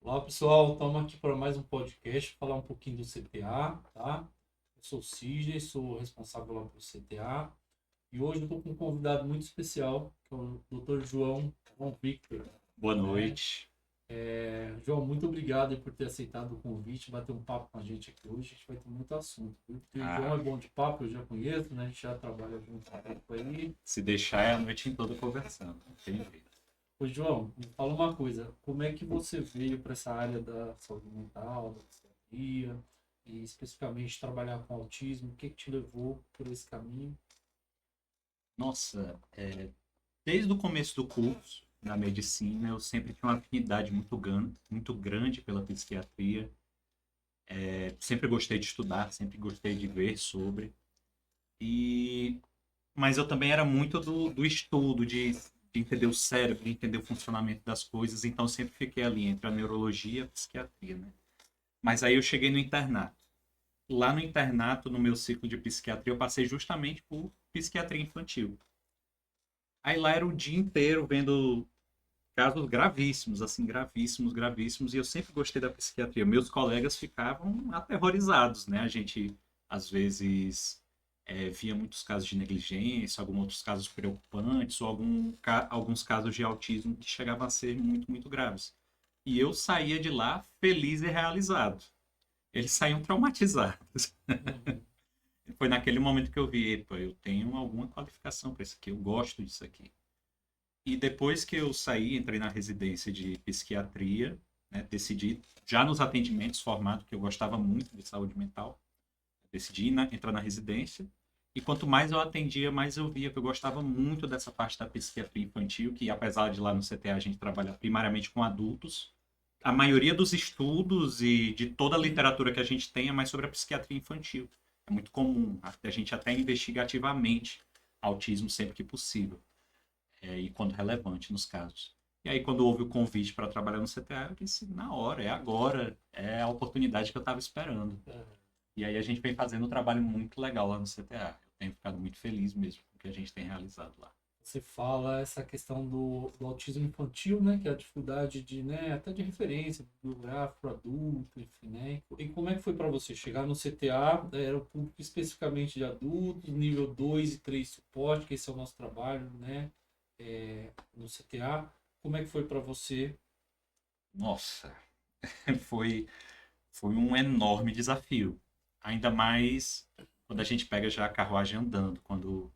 Olá pessoal, estamos aqui para mais um podcast, falar um pouquinho do CTA, tá? Eu sou o Sidney, sou responsável lá pelo CTA e hoje eu estou com um convidado muito especial, que é o Dr. João Victor, Boa né? noite. João, muito obrigado aí por ter aceitado o convite, bater um papo com a gente aqui hoje, a gente vai ter muito assunto, viu? Porque o João Ah, é bom de papo, eu já conheço, né? A gente já trabalha junto há tempo aí. se deixar é a noite toda conversando. Não tem jeito. Ô João, me fala uma coisa, como é que você veio para essa área da saúde mental, da psiquiatria, e especificamente trabalhar com autismo? O que que te levou por esse caminho? Nossa, desde o começo do curso, na medicina, eu sempre tinha uma afinidade muito grande pela psiquiatria. Sempre gostei de estudar, sempre gostei de ver sobre. E... Mas eu também era muito do estudo, de entender o cérebro, de entender o funcionamento das coisas. Então, sempre fiquei ali entre a neurologia e a psiquiatria, né? Mas aí eu cheguei no internato. Lá no internato, no meu ciclo de psiquiatria, eu passei justamente por psiquiatria infantil. Aí lá era o dia inteiro vendo casos gravíssimos, assim, gravíssimos, gravíssimos, e eu sempre gostei da psiquiatria. Meus colegas ficavam aterrorizados, né? A gente, às vezes, via muitos casos de negligência, alguns outros casos preocupantes, ou alguns casos de autismo que chegavam a ser muito, muito graves. E eu saía de lá feliz e realizado. Eles saíam traumatizados. Uhum. Foi naquele momento que eu vi, epa, eu tenho alguma qualificação para isso aqui, eu gosto disso aqui. E depois que eu saí, entrei na residência de psiquiatria, né, decidi, já nos atendimentos formado, que eu gostava muito de saúde mental, decidi entrar na residência. E quanto mais eu atendia, mais eu via que eu gostava muito dessa parte da psiquiatria infantil, que apesar de lá no CTA a gente trabalha primariamente com adultos, a maioria dos estudos e de toda a literatura que a gente tem é mais sobre a psiquiatria infantil. É muito comum, a gente até investiga ativamente autismo sempre que possível, e quando relevante nos casos. E aí, quando houve o convite para trabalhar no CTA, eu disse, na hora, é agora, é a oportunidade que eu estava esperando. E aí a gente vem fazendo um trabalho muito legal lá no CTA. Eu tenho ficado muito feliz mesmo com o que a gente tem realizado lá. Você fala essa questão do autismo infantil, né? Que é a dificuldade de, né, até de referência bibliográfico para adulto, enfim, né? E como é que foi para você chegar no CTA? Era o público especificamente de adultos, nível 2 e 3 suporte, que esse é o nosso trabalho, né? No CTA. Como é que foi para você? Nossa, foi, foi um enorme desafio. Ainda mais quando a gente pega já a carruagem andando, quando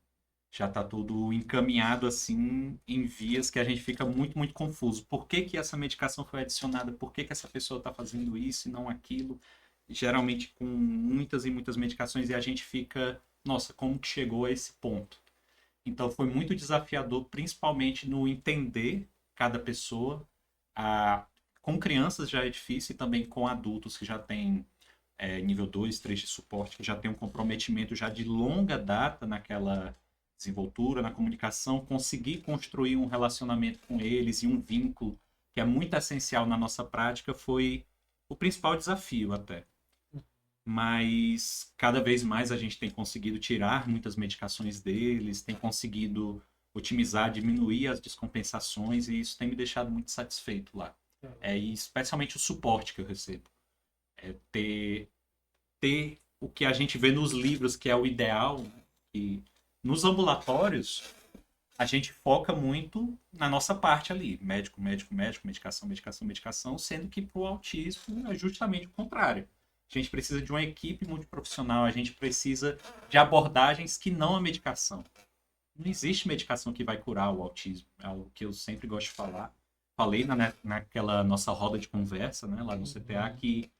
já está tudo encaminhado assim em vias que a gente fica muito, muito confuso. Por que que essa medicação foi adicionada? Por que que essa pessoa está fazendo isso e não aquilo? Geralmente com muitas e muitas medicações e a gente fica, nossa, como que chegou a esse ponto? Então foi muito desafiador, principalmente no entender cada pessoa. A... Com crianças já é difícil e também com adultos que já têm nível 2 3 de suporte, que já tem um comprometimento já de longa data naquela desenvoltura, na comunicação, conseguir construir um relacionamento com eles e um vínculo que é muito essencial na nossa prática foi o principal desafio até. Mas cada vez mais a gente tem conseguido tirar muitas medicações deles, tem conseguido otimizar, diminuir as descompensações e isso tem me deixado muito satisfeito lá. E especialmente o suporte que eu recebo. Ter o que a gente vê nos livros, que é o ideal, né? E nos ambulatórios, a gente foca muito na nossa parte ali, médico, médico, médico, medicação, medicação, medicação, sendo que para o autismo é justamente o contrário. A gente precisa de uma equipe multiprofissional, a gente precisa de abordagens que não a medicação. Não existe medicação que vai curar o autismo, é algo que eu sempre gosto de falar. Falei naquela nossa roda de conversa, né, lá no CTA, Uhum. que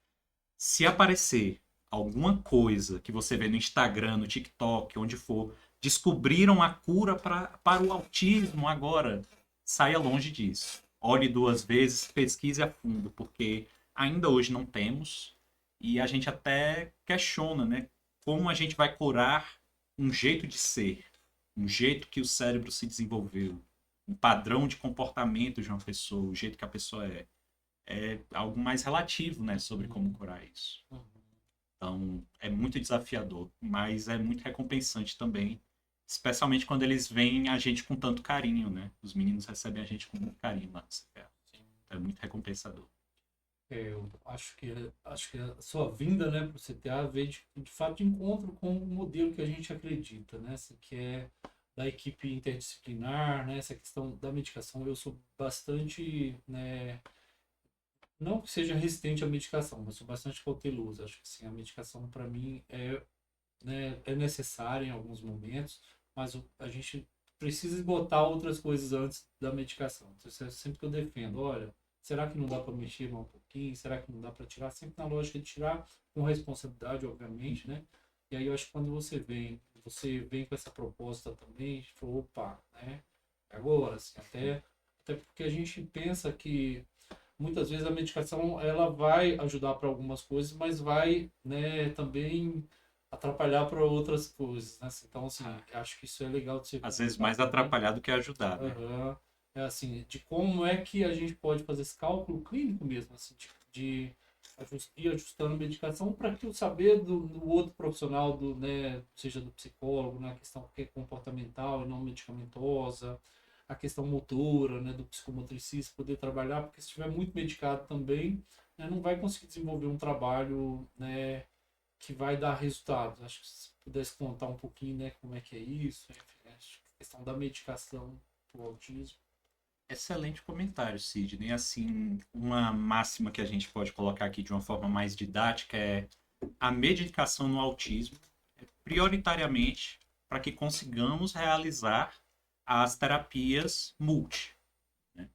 se aparecer alguma coisa que você vê no Instagram, no TikTok, onde for, descobriram a cura para o autismo agora, saia longe disso. Olhe duas vezes, pesquise a fundo, porque ainda hoje não temos e a gente até questiona, né? Como a gente vai curar um jeito de ser, um jeito que o cérebro se desenvolveu, um padrão de comportamento de uma pessoa, o jeito que a pessoa é algo mais relativo, né, sobre como Uhum. curar isso. Uhum. Então, é muito desafiador, mas é muito recompensante também, especialmente quando eles veem a gente com tanto carinho, né? Os meninos recebem a gente com muito carinho lá no CPA. Sim. É muito recompensador. Eu acho que a sua vinda, né, para o CTA veio de fato de encontro com o modelo que a gente acredita, né, assim, que é da equipe interdisciplinar, né, essa questão da medicação. Eu sou bastante, né, não que seja resistente à medicação, mas sou bastante cauteloso. Acho que assim, a medicação para mim é, né, é necessária em alguns momentos, mas a gente precisa botar outras coisas antes da medicação. Então, isso é sempre que eu defendo. Olha, será que não dá para mexer mais um pouquinho? Será que não dá para tirar? Sempre na lógica de tirar com responsabilidade, obviamente, né? E aí eu acho que quando você vem com essa proposta também, a gente falou, opa, né? É agora, assim, até porque a gente pensa que muitas vezes a medicação ela vai ajudar para algumas coisas, mas vai, né, também atrapalhar para outras coisas, né? Então, assim, acho que isso é legal de ser Às vezes comentado mais também. atrapalhar do que ajudar, né? Aham. É assim, de como é que a gente pode fazer esse cálculo clínico mesmo, assim, de ir ajustando a medicação para que o saber do outro profissional, né, seja do psicólogo, na questão que é comportamental e não medicamentosa, a questão motora, né, do psicomotricista poder trabalhar, porque se estiver muito medicado também, né, não vai conseguir desenvolver um trabalho, né, que vai dar resultados. Acho que se pudesse contar um pouquinho, né, como é que é isso, enfim, acho que a questão da medicação para o autismo. Excelente comentário, Sidney. Assim, uma máxima que a gente pode colocar aqui de uma forma mais didática é a medicação no autismo é prioritariamente para que consigamos realizar as terapias multi. Né?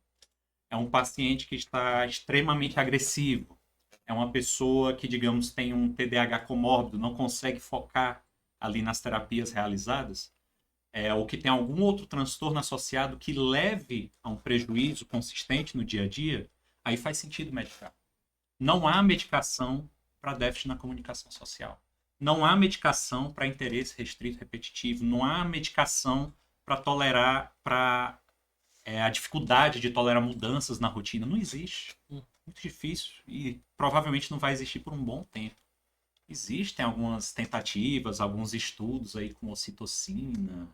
É um paciente que está extremamente agressivo, é uma pessoa que, digamos, tem um TDAH comórbido, não consegue focar ali nas terapias realizadas, ou que tem algum outro transtorno associado que leve a um prejuízo consistente no dia a dia, aí faz sentido medicar. Não há medicação para déficit na comunicação social. Não há medicação para interesse restrito repetitivo. Não há medicação para tolerar, para a dificuldade de tolerar mudanças na rotina. Não existe. Muito difícil e provavelmente não vai existir por um bom tempo. Existem algumas tentativas, alguns estudos aí com ocitocina,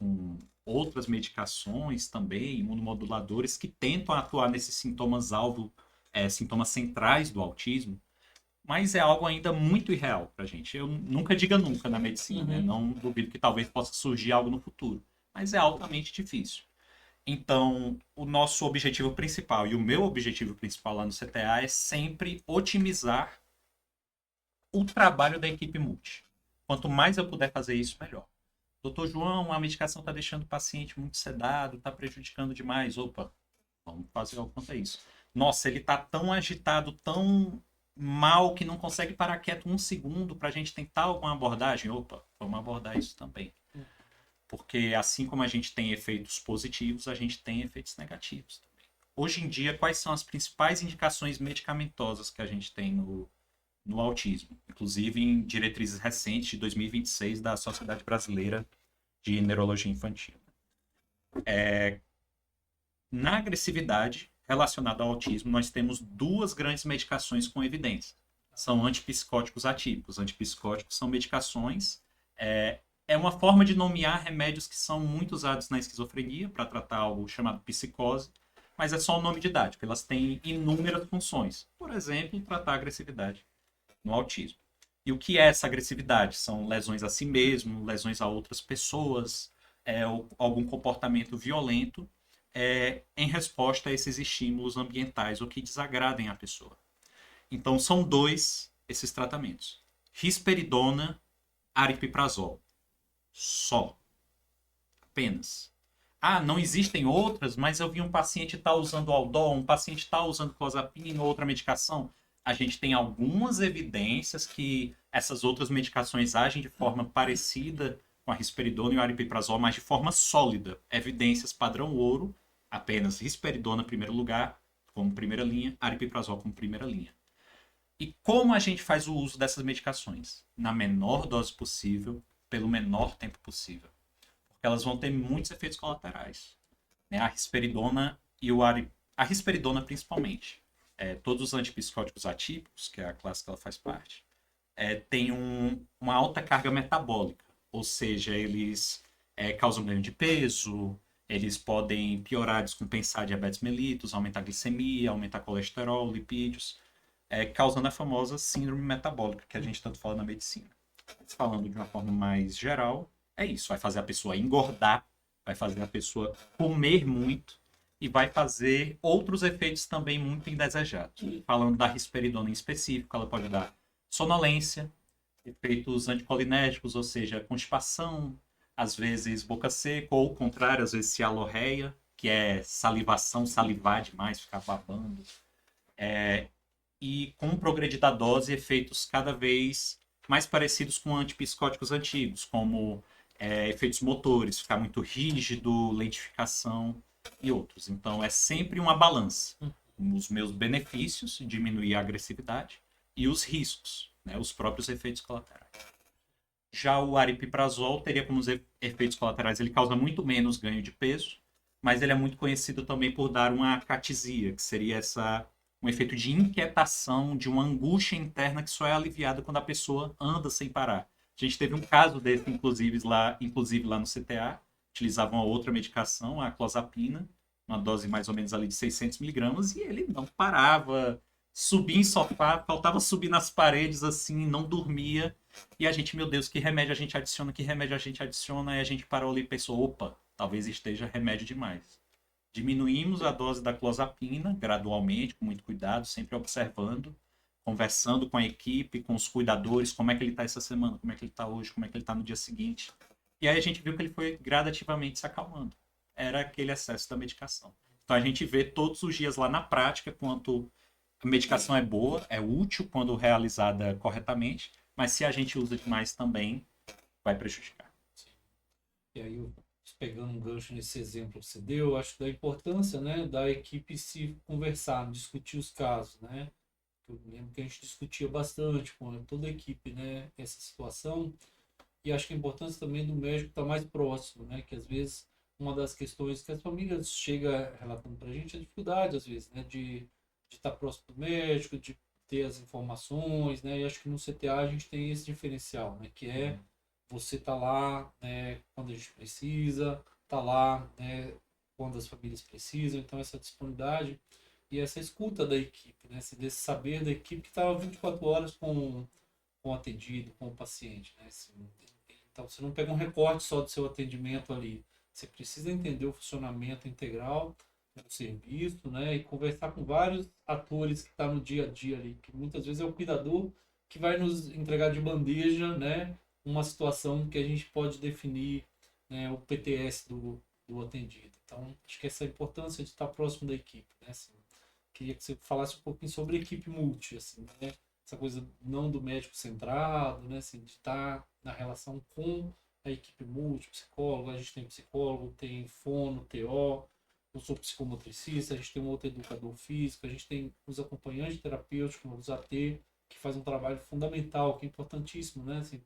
com outras medicações também, imunomoduladores, que tentam atuar nesses sintomas-alvo, sintomas centrais do autismo, mas é algo ainda muito irreal para a gente. Eu nunca diga nunca na medicina, né? Uhum. Não duvido que talvez possa surgir algo no futuro, mas é altamente difícil. Então, o nosso objetivo principal e o meu objetivo principal lá no CTA é sempre otimizar o trabalho da equipe multi. Quanto mais eu puder fazer isso, melhor. Doutor João, a medicação está deixando o paciente muito sedado, está prejudicando demais. Opa, vamos fazer algo quanto a isso. Nossa, ele está tão agitado, tão mal que não consegue parar quieto um segundo para a gente tentar alguma abordagem. Opa, vamos abordar isso também. Porque assim como a gente tem efeitos positivos, a gente tem efeitos negativos também. Hoje em dia, quais são as principais indicações medicamentosas que a gente tem no autismo? Inclusive em diretrizes recentes de 2026 da Sociedade Brasileira de Neurologia Infantil. Na agressividade relacionada ao autismo, nós temos duas grandes medicações com evidência. São antipsicóticos atípicos. Antipsicóticos são medicações, é uma forma de nomear remédios que são muito usados na esquizofrenia para tratar algo chamado psicose, mas é só um nome didático. Elas têm inúmeras funções. Por exemplo, tratar a agressividade no autismo. E o que é essa agressividade? São lesões a si mesmo, lesões a outras pessoas, algum comportamento violento em resposta a esses estímulos ambientais ou que desagradem a pessoa. Então, são dois esses tratamentos: risperidona, aripiprazol. Só. Apenas. Ah, não existem outras, mas eu vi um paciente tá usando Aldol, um paciente está usando clozapina ou outra medicação. A gente tem algumas evidências que essas outras medicações agem de forma parecida com a risperidona e o aripiprazol, mas de forma sólida. Evidências padrão ouro, apenas risperidona em primeiro lugar, como primeira linha, aripiprazol como primeira linha. E como a gente faz o uso dessas medicações? Na menor dose possível, pelo menor tempo possível. Porque elas vão ter muitos efeitos colaterais. Né? A risperidona e a risperidona principalmente. Todos os antipsicóticos atípicos, que é a classe que ela faz parte, têm uma alta carga metabólica. Ou seja, eles causam ganho de peso, Eles podem piorar, descompensar diabetes mellitus, aumentar a glicemia, aumentar colesterol, lipídios, causando a famosa síndrome metabólica que a gente tanto fala na medicina. Falando de uma forma mais geral, é isso. Vai fazer a pessoa engordar, vai fazer a pessoa comer muito e vai fazer outros efeitos também muito indesejados. Falando da risperidona em específico, ela pode dar sonolência, efeitos anticolinérgicos, ou seja, constipação, às vezes boca seca, ou ao contrário, às vezes cialorreia, que é salivação, salivar demais, ficar babando. E com o progredir da dose, efeitos cada vez mais parecidos com antipsicóticos antigos, como efeitos motores, ficar muito rígido, lentificação e outros. Então, é sempre uma balança. Os meus benefícios, diminuir a agressividade, e os riscos, né, os próprios efeitos colaterais. Já o aripiprazol teria como efeitos colaterais, ele causa muito menos ganho de peso, mas ele é muito conhecido também por dar uma acatisia, que seria um efeito de inquietação, de uma angústia interna que só é aliviada quando a pessoa anda sem parar. A gente teve um caso desse, inclusive lá no CTA, utilizavam uma outra medicação, a clozapina, uma dose mais ou menos ali de 600 miligramas, e ele não parava, subia em sofá, faltava subir nas paredes assim, não dormia. E a gente, meu Deus, que remédio a gente adiciona, que remédio a gente adiciona, e a gente parou ali e pensou, opa, talvez esteja remédio demais. Diminuímos a dose da clozapina gradualmente, com muito cuidado, sempre observando, conversando com a equipe, com os cuidadores, como é que ele está essa semana, como é que ele está hoje, como é que ele está no dia seguinte. E aí a gente viu que ele foi gradativamente se acalmando. Era aquele excesso da medicação. Então a gente vê todos os dias lá na prática quanto a medicação é boa, é útil quando realizada corretamente, mas se a gente usa demais também, vai prejudicar. Sim. E aí, pegando um gancho nesse exemplo que você deu, acho da importância, né, da equipe se conversar, discutir os casos, né? Eu lembro que a gente discutia bastante com toda a equipe, né, essa situação. E acho que a importância também do médico estar mais próximo, né? Que às vezes uma das questões que as famílias chega relatando para a gente é a dificuldade, às vezes, né? De estar próximo do médico, de ter as informações, né? E acho que no CTA a gente tem esse diferencial, né? Que é você tá lá, né? Quando a gente precisa, tá lá, né? Quando as famílias precisam. Então essa disponibilidade e essa escuta da equipe, né? Desse saber da equipe que está 24 horas com o atendido, com o paciente, né? Assim, então você não pega um recorte só do seu atendimento ali. Você precisa entender o funcionamento integral do serviço, né? E conversar com vários atores que estão tá no dia a dia ali, que muitas vezes é o cuidador que vai nos entregar de bandeja, né? Uma situação que a gente pode definir, né? O PTS do atendido. Então, acho que essa é a importância de estar próximo da equipe, né? Assim, queria que você falasse um pouquinho sobre a equipe multi, assim, né? Essa coisa não do médico centrado, né? Assim, de estar na relação com a equipe multi, psicólogo, a gente tem psicólogo, tem fono, TO, eu sou psicomotricista, a gente tem um outro educador físico, a gente tem os acompanhantes terapêuticos, os AT, que faz um trabalho fundamental, que é importantíssimo, né? Assim,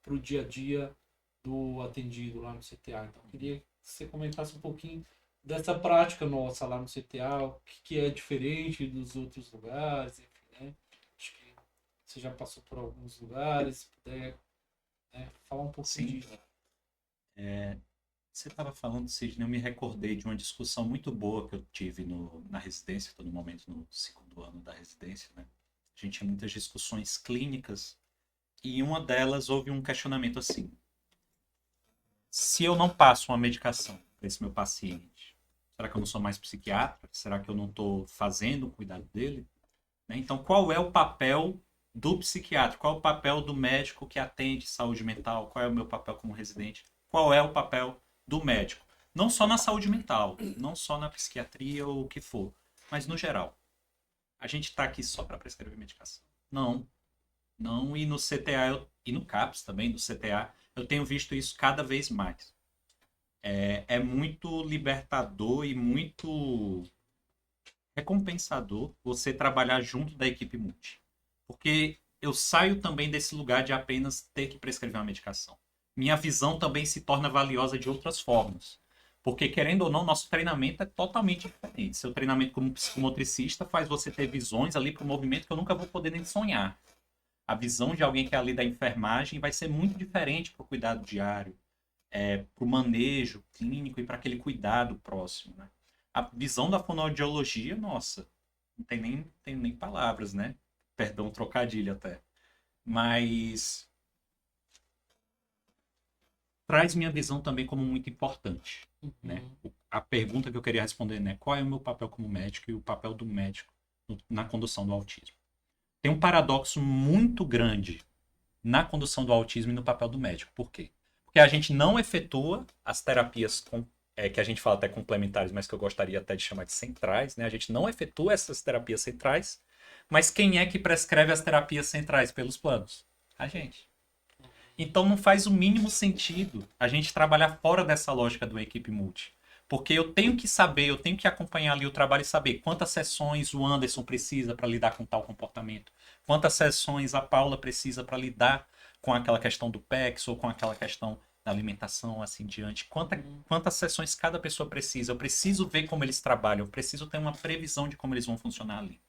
para o dia a dia do atendido lá no CTA. Então, eu queria que você comentasse um pouquinho dessa prática nossa lá no CTA, o que é diferente dos outros lugares, enfim, né? Acho que você já passou por alguns lugares, se puder, né, falar um pouquinho Sim. disso. Você estava falando, Sidney, eu me recordei de uma discussão muito boa que eu tive na residência, estou no momento no segundo ano da residência, né? A gente tinha muitas discussões clínicas e em uma delas houve um questionamento assim: se eu não passo uma medicação para esse meu paciente, será que eu não sou mais psiquiatra? Será que eu não estou fazendo o cuidado dele? Né? Então, qual é o papel do psiquiatra? Qual é o papel do médico que atende saúde mental? Qual é o meu papel como residente? Qual é o papel do médico? Não só na saúde mental, não só na psiquiatria ou o que for, mas no geral. A gente está aqui só para prescrever medicação? Não, não. E no CTA e no CAPS também, no CTA, eu tenho visto isso cada vez mais. É muito libertador e muito recompensador você trabalhar junto da equipe multi. Porque eu saio também desse lugar de apenas ter que prescrever uma medicação. Minha visão também se torna valiosa de outras formas. Porque, querendo ou não, nosso treinamento é totalmente diferente. Seu treinamento como psicomotricista faz você ter visões ali para o movimento que eu nunca vou poder nem sonhar. A visão de alguém que é ali da enfermagem vai ser muito diferente para o cuidado diário. para o manejo clínico e para aquele cuidado próximo, né? A visão da fonoaudiologia, nossa, não tem nem palavras, né? Perdão, o trocadilho até. Mas traz minha visão também como muito importante, né? Uhum. A pergunta que eu queria responder, né? Qual é o meu papel como médico e o papel do médico na condução do autismo? Tem um paradoxo muito grande na condução do autismo e no papel do médico. Por quê? Porque a gente não efetua as terapias que a gente fala até complementares, mas que eu gostaria até de chamar de centrais, né? A gente não efetua essas terapias centrais, mas quem é que prescreve as terapias centrais pelos planos? A gente. Então não faz o mínimo sentido a gente trabalhar fora dessa lógica do equipe multi. Porque eu tenho que saber, eu tenho que acompanhar ali o trabalho e saber quantas sessões o Anderson precisa para lidar com tal comportamento, quantas sessões a Paula precisa para lidar com aquela questão do PEX ou com aquela questão da alimentação, assim diante. Quantas sessões cada pessoa precisa? Eu preciso ver como eles trabalham, eu preciso ter uma previsão de como eles vão funcionar ali.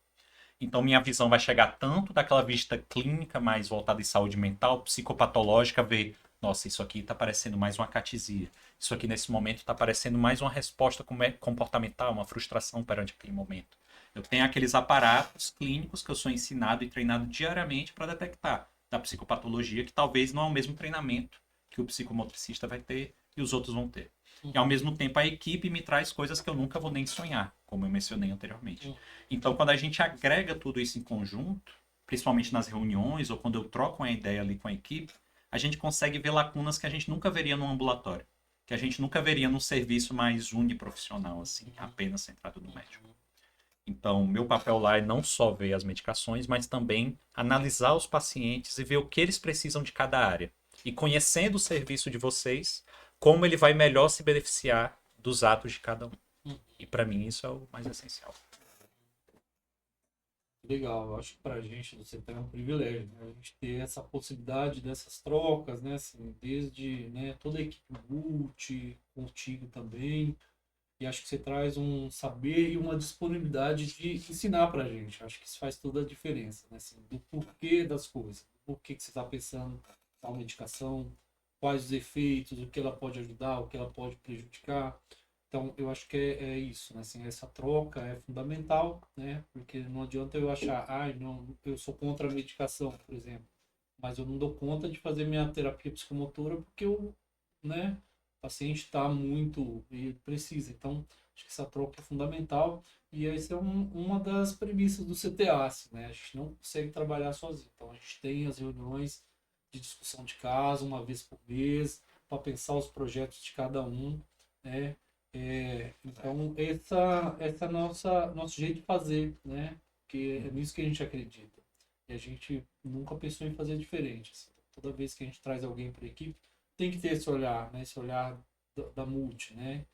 Então, minha visão vai chegar tanto daquela vista clínica mais voltada em saúde mental, psicopatológica, ver, nossa, isso aqui está parecendo mais uma catisia. Isso aqui, nesse momento, está parecendo mais uma resposta comportamental, uma frustração perante aquele momento. Eu tenho aqueles aparatos clínicos que eu sou ensinado e treinado diariamente para detectar da psicopatologia, que talvez não é o mesmo treinamento que o psicomotricista vai ter e os outros vão ter. E, ao mesmo tempo, a equipe me traz coisas que eu nunca vou nem sonhar, como eu mencionei anteriormente. Então, quando a gente agrega tudo isso em conjunto, principalmente nas reuniões ou quando eu troco uma ideia ali com a equipe, a gente consegue ver lacunas que a gente nunca veria no ambulatório, que a gente nunca veria num serviço mais uniprofissional, assim, apenas centrado no médico. Então, meu papel lá é não só ver as medicações, mas também analisar os pacientes e ver o que eles precisam de cada área. E conhecendo o serviço de vocês, como ele vai melhor se beneficiar dos atos de cada um. E para mim isso é o mais essencial. Legal, eu acho que pra gente você tem um privilégio, né? A gente ter essa possibilidade dessas trocas, né? Assim, desde, né, toda a equipe multi, contigo também. E acho que você traz um saber e uma disponibilidade de ensinar pra gente. Acho que isso faz toda a diferença, né? Assim, do porquê das coisas, do porquê que você está pensando tal medicação, quais os efeitos, o que ela pode ajudar, o que ela pode prejudicar. Então, eu acho que é isso, né? Assim, essa troca é fundamental, né? Porque não adianta eu achar, não, eu sou contra a medicação, por exemplo, mas eu não dou conta de fazer minha terapia psicomotora porque eu, né? O paciente está muito e precisa. Então, acho que essa troca é fundamental e essa é uma das premissas do CTA, assim, né? A gente não consegue trabalhar sozinho. Então, a gente tem as reuniões de discussão de caso uma vez por mês para pensar os projetos de cada um, né? Então, essa é a nosso jeito de fazer, né? Porque é nisso que a gente acredita. E a gente nunca pensou em fazer diferente. Assim. Toda vez que a gente traz alguém para a equipe, tem que ter esse olhar, né? Esse olhar da multi, né?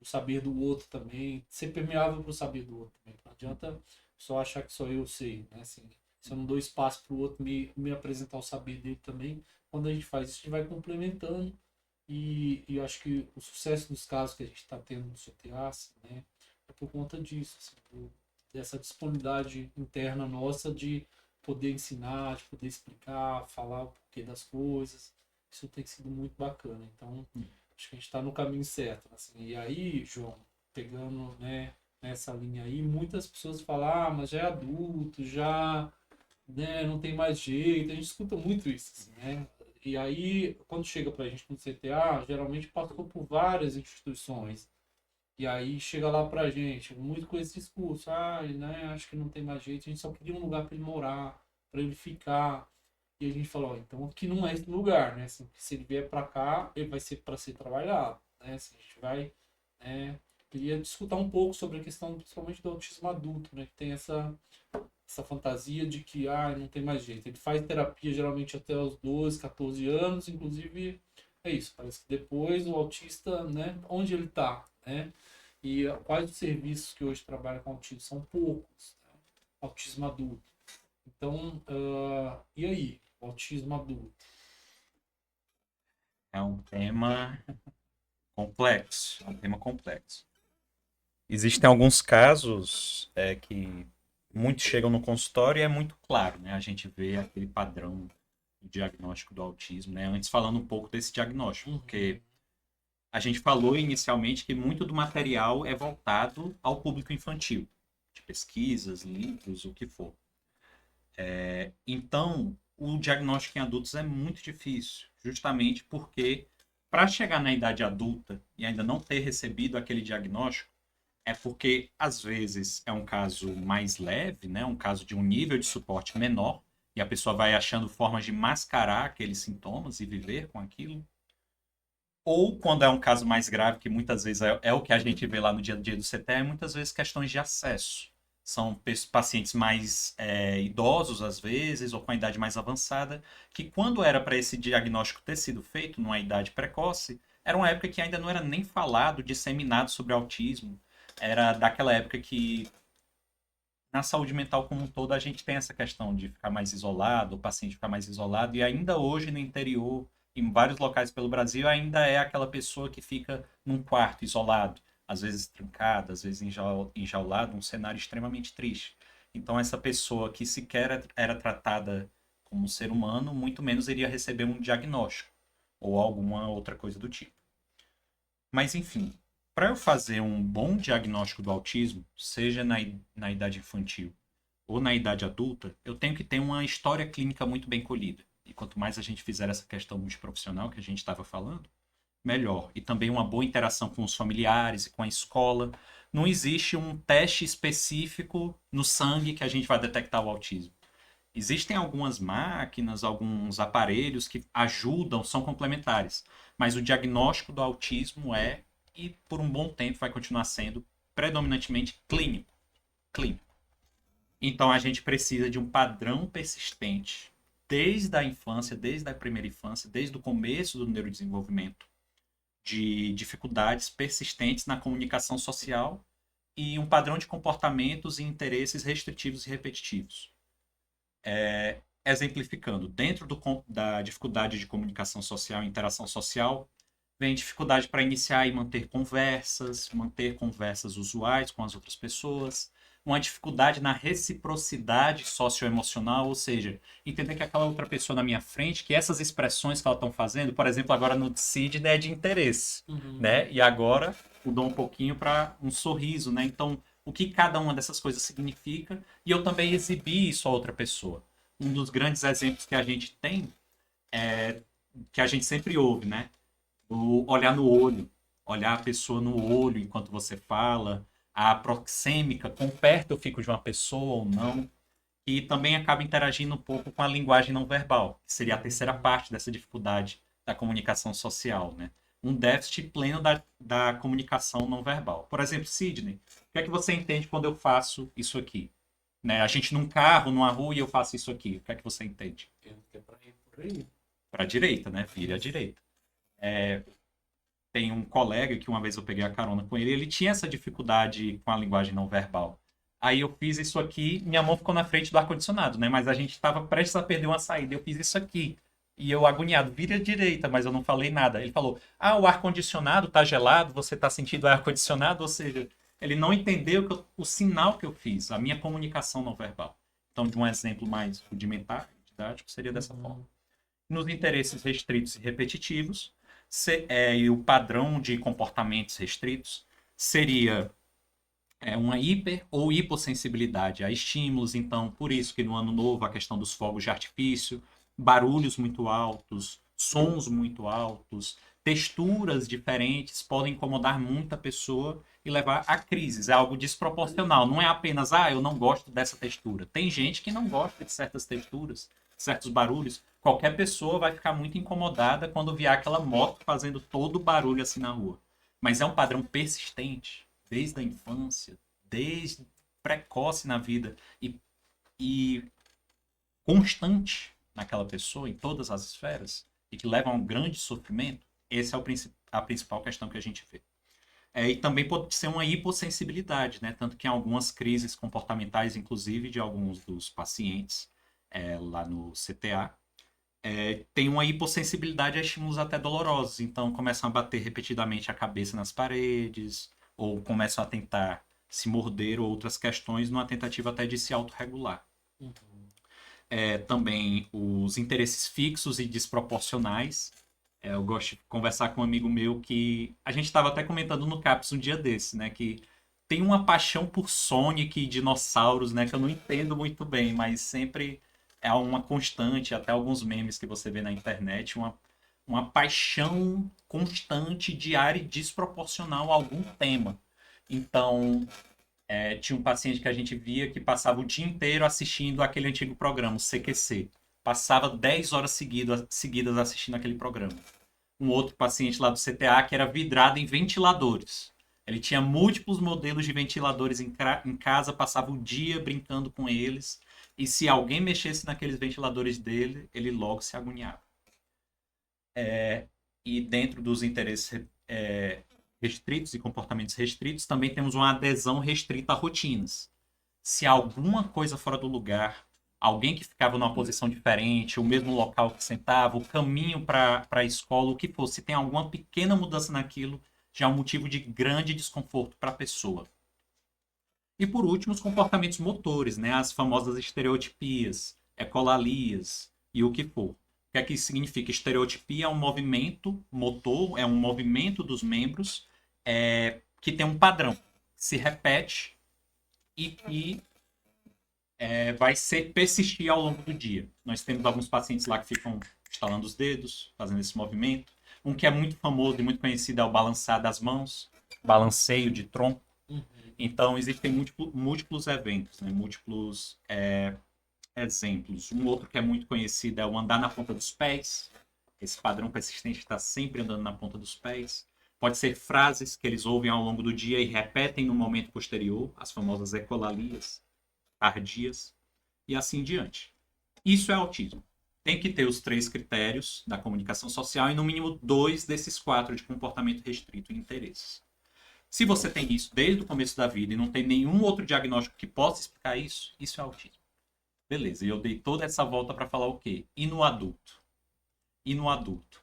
O saber do outro também, ser permeável para o saber do outro também. Não adianta só achar que só eu sei, né? Assim, se eu não dou espaço para o outro me apresentar o saber dele também, quando a gente faz isso, a gente vai complementando e eu acho que o sucesso dos casos que a gente está tendo no CTA, assim, né, é por conta disso, assim, dessa disponibilidade interna nossa de poder ensinar, de poder explicar, falar o porquê das coisas. Isso tem sido muito bacana. Então, acho que a gente está no caminho certo. Assim. E aí, João, pegando, né, nessa linha aí, muitas pessoas falam, mas já é adulto, já, né, não tem mais jeito. A gente escuta muito isso, assim, né? E aí, quando chega para a gente no CTA, geralmente passou por várias instituições. E aí chega lá pra gente, muito com esse discurso, né, acho que não tem mais jeito, a gente só queria um lugar para ele morar, para ele ficar. E a gente falou, então aqui não é esse lugar, né? Assim, se ele vier para cá, ele vai ser para ser trabalhado, né? Assim, a gente vai, né? Queria discutir um pouco sobre a questão, principalmente do autismo adulto, né? Que tem essa fantasia de que, não tem mais jeito. Ele faz terapia geralmente até os 12, 14 anos, inclusive é isso. Parece que depois o autista, né? Onde ele está, né? E quais os serviços que hoje trabalham com autismo são poucos, né? Autismo adulto. Então, e aí? O autismo adulto. É um tema complexo. É um tema complexo. Existem alguns casos que muitos chegam no consultório e é muito claro, né? A gente vê aquele padrão do diagnóstico do autismo, né? Antes falando um pouco desse diagnóstico, porque a gente falou inicialmente que muito do material é voltado ao público infantil, de pesquisas, livros, o que for. Então, o diagnóstico em adultos é muito difícil, justamente porque para chegar na idade adulta e ainda não ter recebido aquele diagnóstico, é porque às vezes é um caso mais leve, né? Um caso de um nível de suporte menor, e a pessoa vai achando formas de mascarar aqueles sintomas e viver com aquilo. Ou quando é um caso mais grave, que muitas vezes é o que a gente vê lá no dia a dia do CT, é muitas vezes questões de acesso. São pacientes mais idosos, às vezes, ou com a idade mais avançada, que quando era para esse diagnóstico ter sido feito, numa idade precoce, era uma época que ainda não era nem falado, disseminado sobre autismo. Era daquela época que, na saúde mental como um todo, a gente tem essa questão de ficar mais isolado, o paciente ficar mais isolado, e ainda hoje no interior, em vários locais pelo Brasil, ainda é aquela pessoa que fica num quarto isolado, às vezes trancada, às vezes enjaulado, um cenário extremamente triste. Então, essa pessoa que sequer era tratada como um ser humano, muito menos iria receber um diagnóstico ou alguma outra coisa do tipo. Mas, enfim, para eu fazer um bom diagnóstico do autismo, seja na idade infantil ou na idade adulta, eu tenho que ter uma história clínica muito bem colhida. E quanto mais a gente fizer essa questão multiprofissional que a gente estava falando, melhor. E também uma boa interação com os familiares e com a escola. Não existe um teste específico no sangue que a gente vai detectar o autismo. Existem algumas máquinas, alguns aparelhos que ajudam, são complementares. Mas o diagnóstico do autismo é, e por um bom tempo vai continuar sendo, predominantemente clínico. Clínico. Então a gente precisa de um padrão persistente desde a infância, desde a primeira infância, desde o começo do neurodesenvolvimento, de dificuldades persistentes na comunicação social e um padrão de comportamentos e interesses restritivos e repetitivos. Exemplificando, dentro da dificuldade de comunicação social e interação social, vem dificuldade para iniciar e manter conversas usuais com as outras pessoas, uma dificuldade na reciprocidade socioemocional, ou seja, entender que aquela outra pessoa na minha frente, que essas expressões que ela estão fazendo, por exemplo, agora no Sidney é de interesse, né? E agora mudou um pouquinho para um sorriso, né? Então, o que cada uma dessas coisas significa, e eu também exibi isso a outra pessoa. Um dos grandes exemplos que a gente tem é que a gente sempre ouve, né? O olhar no olho, olhar a pessoa no olho enquanto você fala, a proxêmica, quão perto eu fico de uma pessoa ou não, e também acaba interagindo um pouco com a linguagem não verbal, que seria a terceira parte dessa dificuldade da comunicação social, né? Um déficit pleno da comunicação não verbal. Por exemplo, Sidney, o que é que você entende quando eu faço isso aqui? Né? A gente num carro, numa rua e eu faço isso aqui. O que é que você entende? Que é pra ir por aí. Para a direita, né? Vire à direita. Tem um colega que uma vez eu peguei a carona com ele, ele tinha essa dificuldade com a linguagem não verbal. Aí eu fiz isso aqui, minha mão ficou na frente do ar-condicionado, né? Mas a gente estava prestes a perder uma saída. Eu fiz isso aqui. E eu agoniado, vira à direita, mas eu não falei nada. Ele falou: Ah, o ar-condicionado tá gelado, você tá sentindo ar-condicionado? Ou seja, ele não entendeu o sinal que eu fiz, a minha comunicação não verbal. Então, de um exemplo mais rudimentar, didático, seria dessa forma. Nos interesses restritos e repetitivos, e o padrão de comportamentos restritos seria uma hiper ou hipossensibilidade a estímulos. Então, por isso que no ano novo a questão dos fogos de artifício, barulhos muito altos, sons muito altos, texturas diferentes podem incomodar muito a pessoa e levar a crises. É algo desproporcional. Não é apenas, eu não gosto dessa textura. Tem gente que não gosta de certas texturas, certos barulhos. Qualquer pessoa vai ficar muito incomodada quando vier aquela moto fazendo todo o barulho assim na rua. Mas é um padrão persistente desde a infância, desde precoce na vida e constante naquela pessoa, em todas as esferas, e que leva a um grande sofrimento, essa é a principal questão que a gente vê. E também pode ser uma hipossensibilidade, né? Tanto que em algumas crises comportamentais, inclusive de alguns dos pacientes lá no CTA, tem uma hipossensibilidade a estímulos até dolorosos. Então começam a bater repetidamente a cabeça nas paredes, ou começam a tentar se morder ou outras questões numa tentativa até de se autorregular. Também os interesses fixos e desproporcionais, Eu gosto de conversar com um amigo meu que a gente estava até comentando no CAPS um dia desse, né? Que tem uma paixão por Sonic e dinossauros, né? Que eu não entendo muito bem, mas sempre é uma constante, até alguns memes que você vê na internet, uma paixão constante, diária e desproporcional a algum tema. Então, tinha um paciente que a gente via que passava o dia inteiro assistindo aquele antigo programa, o CQC. Passava 10 horas seguidas assistindo aquele programa. Um outro paciente lá do CTA que era vidrado em ventiladores. Ele tinha múltiplos modelos de ventiladores em casa, passava o dia brincando com eles. E se alguém mexesse naqueles ventiladores dele, ele logo se agoniava. E dentro dos interesses restritos e comportamentos restritos, também temos uma adesão restrita a rotinas. Se alguma coisa fora do lugar, alguém que ficava numa posição diferente, o mesmo local que sentava, o caminho para a escola, o que fosse, se tem alguma pequena mudança naquilo, já é um motivo de grande desconforto para a pessoa. E por último, os comportamentos motores, né? As famosas estereotipias, ecolalias e o que for. O que é que isso significa? Estereotipia é um movimento motor, é um movimento dos membros que tem um padrão, se repete e que vai persistir ao longo do dia. Nós temos alguns pacientes lá que ficam estalando os dedos, fazendo esse movimento. Um que é muito famoso e muito conhecido é o balançar das mãos, balanceio de tronco. Então, existem múltiplos eventos, né? Múltiplos exemplos. Um outro que é muito conhecido é o andar na ponta dos pés. Esse padrão persistente está sempre andando na ponta dos pés. Pode ser frases que eles ouvem ao longo do dia e repetem no momento posterior, as famosas ecolalias tardias, e assim em diante. Isso é autismo. Tem que ter os 3 critérios da comunicação social e, no mínimo, 2 desses 4 de comportamento restrito e interesses. Se você tem isso desde o começo da vida e não tem nenhum outro diagnóstico que possa explicar isso, isso é autismo. Beleza, e eu dei toda essa volta para falar o quê? E no adulto? E no adulto?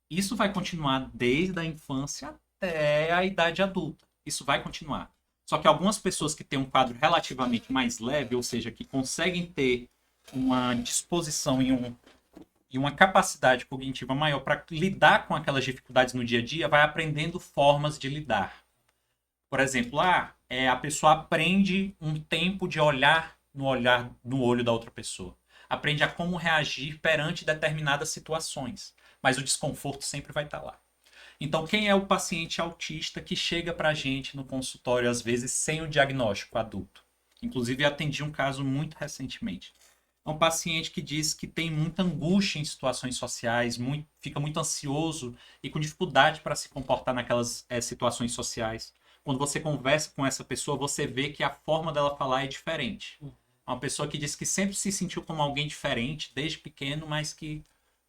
Isso vai continuar desde a infância até a idade adulta. Isso vai continuar. Só que algumas pessoas que têm um quadro relativamente mais leve, ou seja, que conseguem ter uma disposição e uma capacidade cognitiva maior para lidar com aquelas dificuldades no dia a dia, vai aprendendo formas de lidar. Por exemplo, a pessoa aprende um tempo de olhar no olho da outra pessoa. Aprende a como reagir perante determinadas situações. Mas o desconforto sempre vai estar lá. Então, quem é o paciente autista que chega para a gente no consultório, às vezes, sem o diagnóstico adulto? Inclusive, atendi um caso muito recentemente. É um paciente que diz que tem muita angústia em situações sociais, fica muito ansioso e com dificuldade para se comportar naquelas situações sociais. Quando você conversa com essa pessoa, você vê que a forma dela falar é diferente. É uma pessoa que diz que sempre se sentiu como alguém diferente desde pequeno, mas que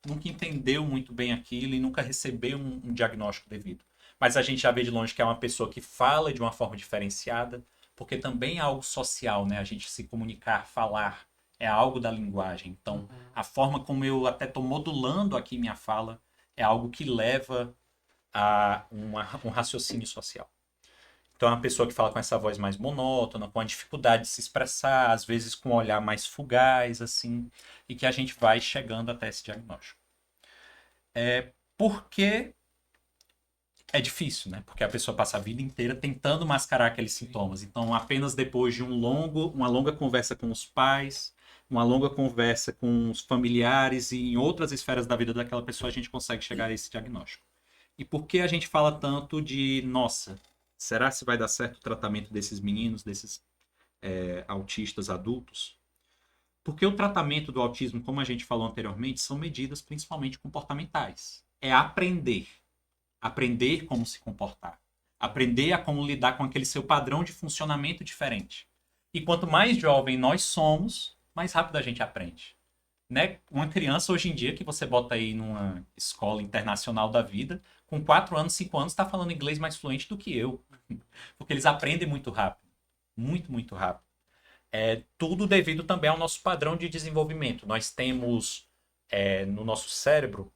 nunca entendeu muito bem aquilo e nunca recebeu um diagnóstico devido. Mas a gente já vê de longe que é uma pessoa que fala de uma forma diferenciada, porque também é algo social, né? A gente se comunicar, falar, é algo da linguagem. Então, a forma como eu até estou modulando aqui minha fala é algo que leva a um raciocínio social. Então, é uma pessoa que fala com essa voz mais monótona, com a dificuldade de se expressar, às vezes com um olhar mais fugaz, assim, e que a gente vai chegando até esse diagnóstico. Porque é difícil, né? Porque a pessoa passa a vida inteira tentando mascarar aqueles sintomas. Então, apenas depois de uma longa conversa com os pais, uma longa conversa com os familiares e em outras esferas da vida daquela pessoa, a gente consegue chegar a esse diagnóstico. E por que a gente fala tanto de, nossa, será que vai dar certo o tratamento desses meninos, desses autistas adultos? Porque o tratamento do autismo, como a gente falou anteriormente, são medidas principalmente comportamentais. É aprender. Aprender como se comportar. Aprender a como lidar com aquele seu padrão de funcionamento diferente. E quanto mais jovem nós somos, mais rápido a gente aprende. Né? Uma criança hoje em dia que você bota aí numa escola internacional da vida, com 4 anos, 5 anos, está falando inglês mais fluente do que eu. Porque eles aprendem muito rápido. Muito, muito rápido. Tudo devido também ao nosso padrão de desenvolvimento. Nós temos no nosso cérebro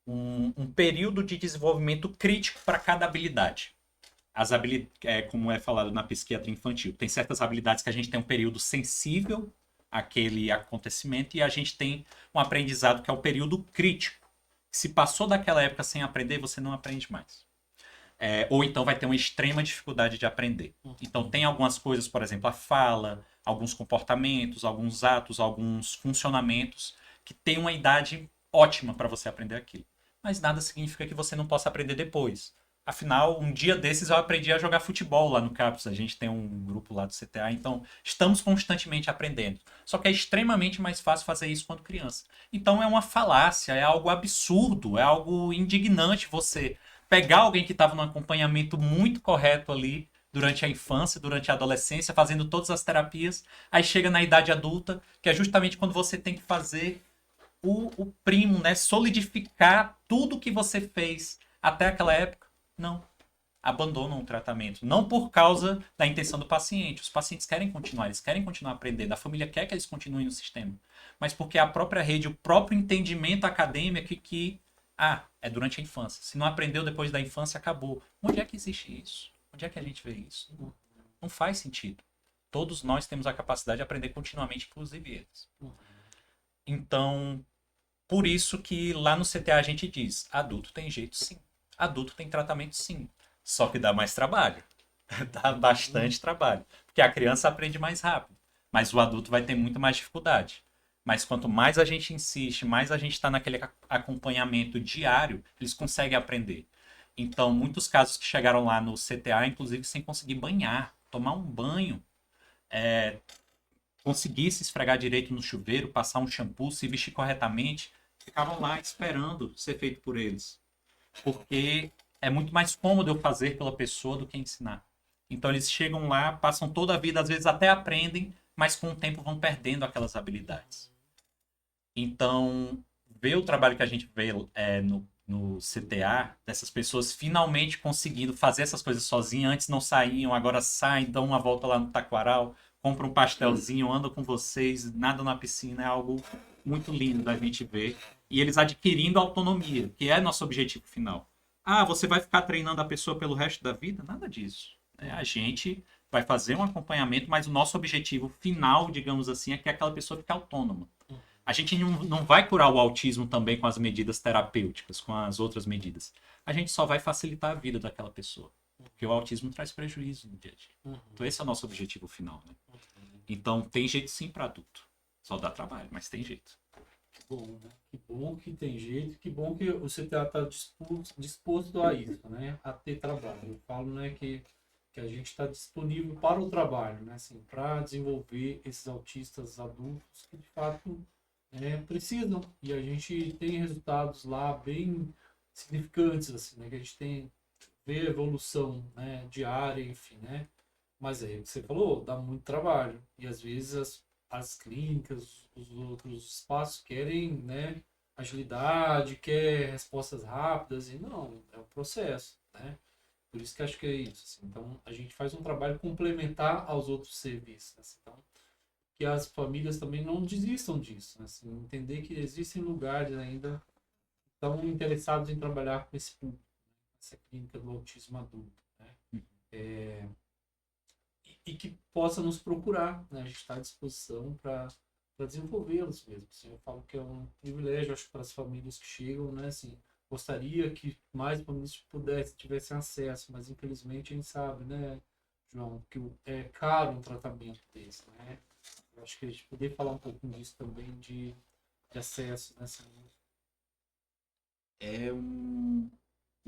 um período de desenvolvimento crítico para cada habilidade. Como é falado na psiquiatria infantil, tem certas habilidades que a gente tem um período sensível àquele acontecimento e a gente tem um aprendizado que é o período crítico, Se passou daquela época sem aprender, você não aprende mais. Ou então vai ter uma extrema dificuldade de aprender. Então tem algumas coisas, por exemplo, a fala, alguns comportamentos, alguns atos, alguns funcionamentos que tem uma idade ótima para você aprender aquilo. Mas nada significa que você não possa aprender depois. Afinal, um dia desses eu aprendi a jogar futebol lá no CAPS. A gente tem um grupo lá do CTA, então estamos constantemente aprendendo. Só que é extremamente mais fácil fazer isso quando criança. Então é uma falácia, é algo absurdo, é algo indignante você pegar alguém que estava num acompanhamento muito correto ali durante a infância, durante a adolescência, fazendo todas as terapias, aí chega na idade adulta, que é justamente quando você tem que fazer o primo, né? Solidificar tudo que você fez até aquela época. Não. Abandonam o tratamento. Não por causa da intenção do paciente. Os pacientes querem continuar, eles querem continuar aprendendo. A família quer que eles continuem no sistema. Mas porque a própria rede, o próprio entendimento acadêmico que é durante a infância. Se não aprendeu depois da infância, acabou. Onde é que existe isso? Onde é que a gente vê isso? Não faz sentido. Todos nós temos a capacidade de aprender continuamente, inclusive eles. Então, por isso que lá no CTA a gente diz, adulto tem jeito sim. Adulto tem tratamento sim. Só que dá mais trabalho. Dá bastante trabalho. Porque a criança aprende mais rápido. Mas o adulto vai ter muito mais dificuldade. Mas quanto mais a gente insiste, mais a gente está naquele acompanhamento diário, eles conseguem aprender. Então, muitos casos que chegaram lá no CTA, inclusive sem conseguir banhar, tomar um banho, conseguir se esfregar direito no chuveiro, passar um shampoo, se vestir corretamente, ficavam lá esperando ser feito por eles. Porque é muito mais cômodo eu fazer pela pessoa do que ensinar. Então eles chegam lá, passam toda a vida, às vezes até aprendem, mas com o tempo vão perdendo aquelas habilidades. Então, ver o trabalho que a gente vê no CTA, dessas pessoas finalmente conseguindo fazer essas coisas sozinhas, antes não saíam, agora saem, dão uma volta lá no Taquaral, compram um pastelzinho, andam com vocês, nadam na piscina, é algo muito lindo da gente ver. E eles adquirindo autonomia, que é nosso objetivo final. Você vai ficar treinando a pessoa pelo resto da vida? Nada disso. A gente vai fazer um acompanhamento, mas o nosso objetivo final, digamos assim, é que aquela pessoa fique autônoma. A gente não vai curar o autismo também com as medidas terapêuticas, com as outras medidas. A gente só vai facilitar a vida daquela pessoa. Porque o autismo traz prejuízo no dia a dia. Então esse é o nosso objetivo final, né? Então tem jeito sim para adulto. Só dá trabalho, mas tem jeito. Que bom, né? Que bom que tem jeito, que bom que o CTA está disposto a isso, né? A ter trabalho. Eu falo, né, que a gente está disponível para o trabalho, né? Assim, para desenvolver esses autistas adultos que de fato precisam. E a gente tem resultados lá bem significantes, assim, né? Que a gente vê a evolução, né, diária, enfim, né? Mas aí, o que você falou, dá muito trabalho. E às vezes as clínicas, os outros espaços querem, né, agilidade, quer respostas rápidas, e não, é um processo, né? Por isso que acho que é isso. Assim. Então, a gente faz um trabalho complementar aos outros serviços. Assim. Então, que as famílias também não desistam disso. Né? Assim, entender que existem lugares ainda que estão interessados em trabalhar com esse público, né? Essa clínica do autismo adulto. Né? E que possa nos procurar. Né? A gente está à disposição para desenvolvê-los mesmo. Assim, eu falo que é um privilégio, acho, para as famílias que chegam, né? Assim, gostaria que mais famílias tivessem acesso, mas infelizmente a gente sabe, né, João, que é caro um tratamento desse, né? Eu acho que a gente poderia falar um pouco disso também, de acesso, né? Assim, É um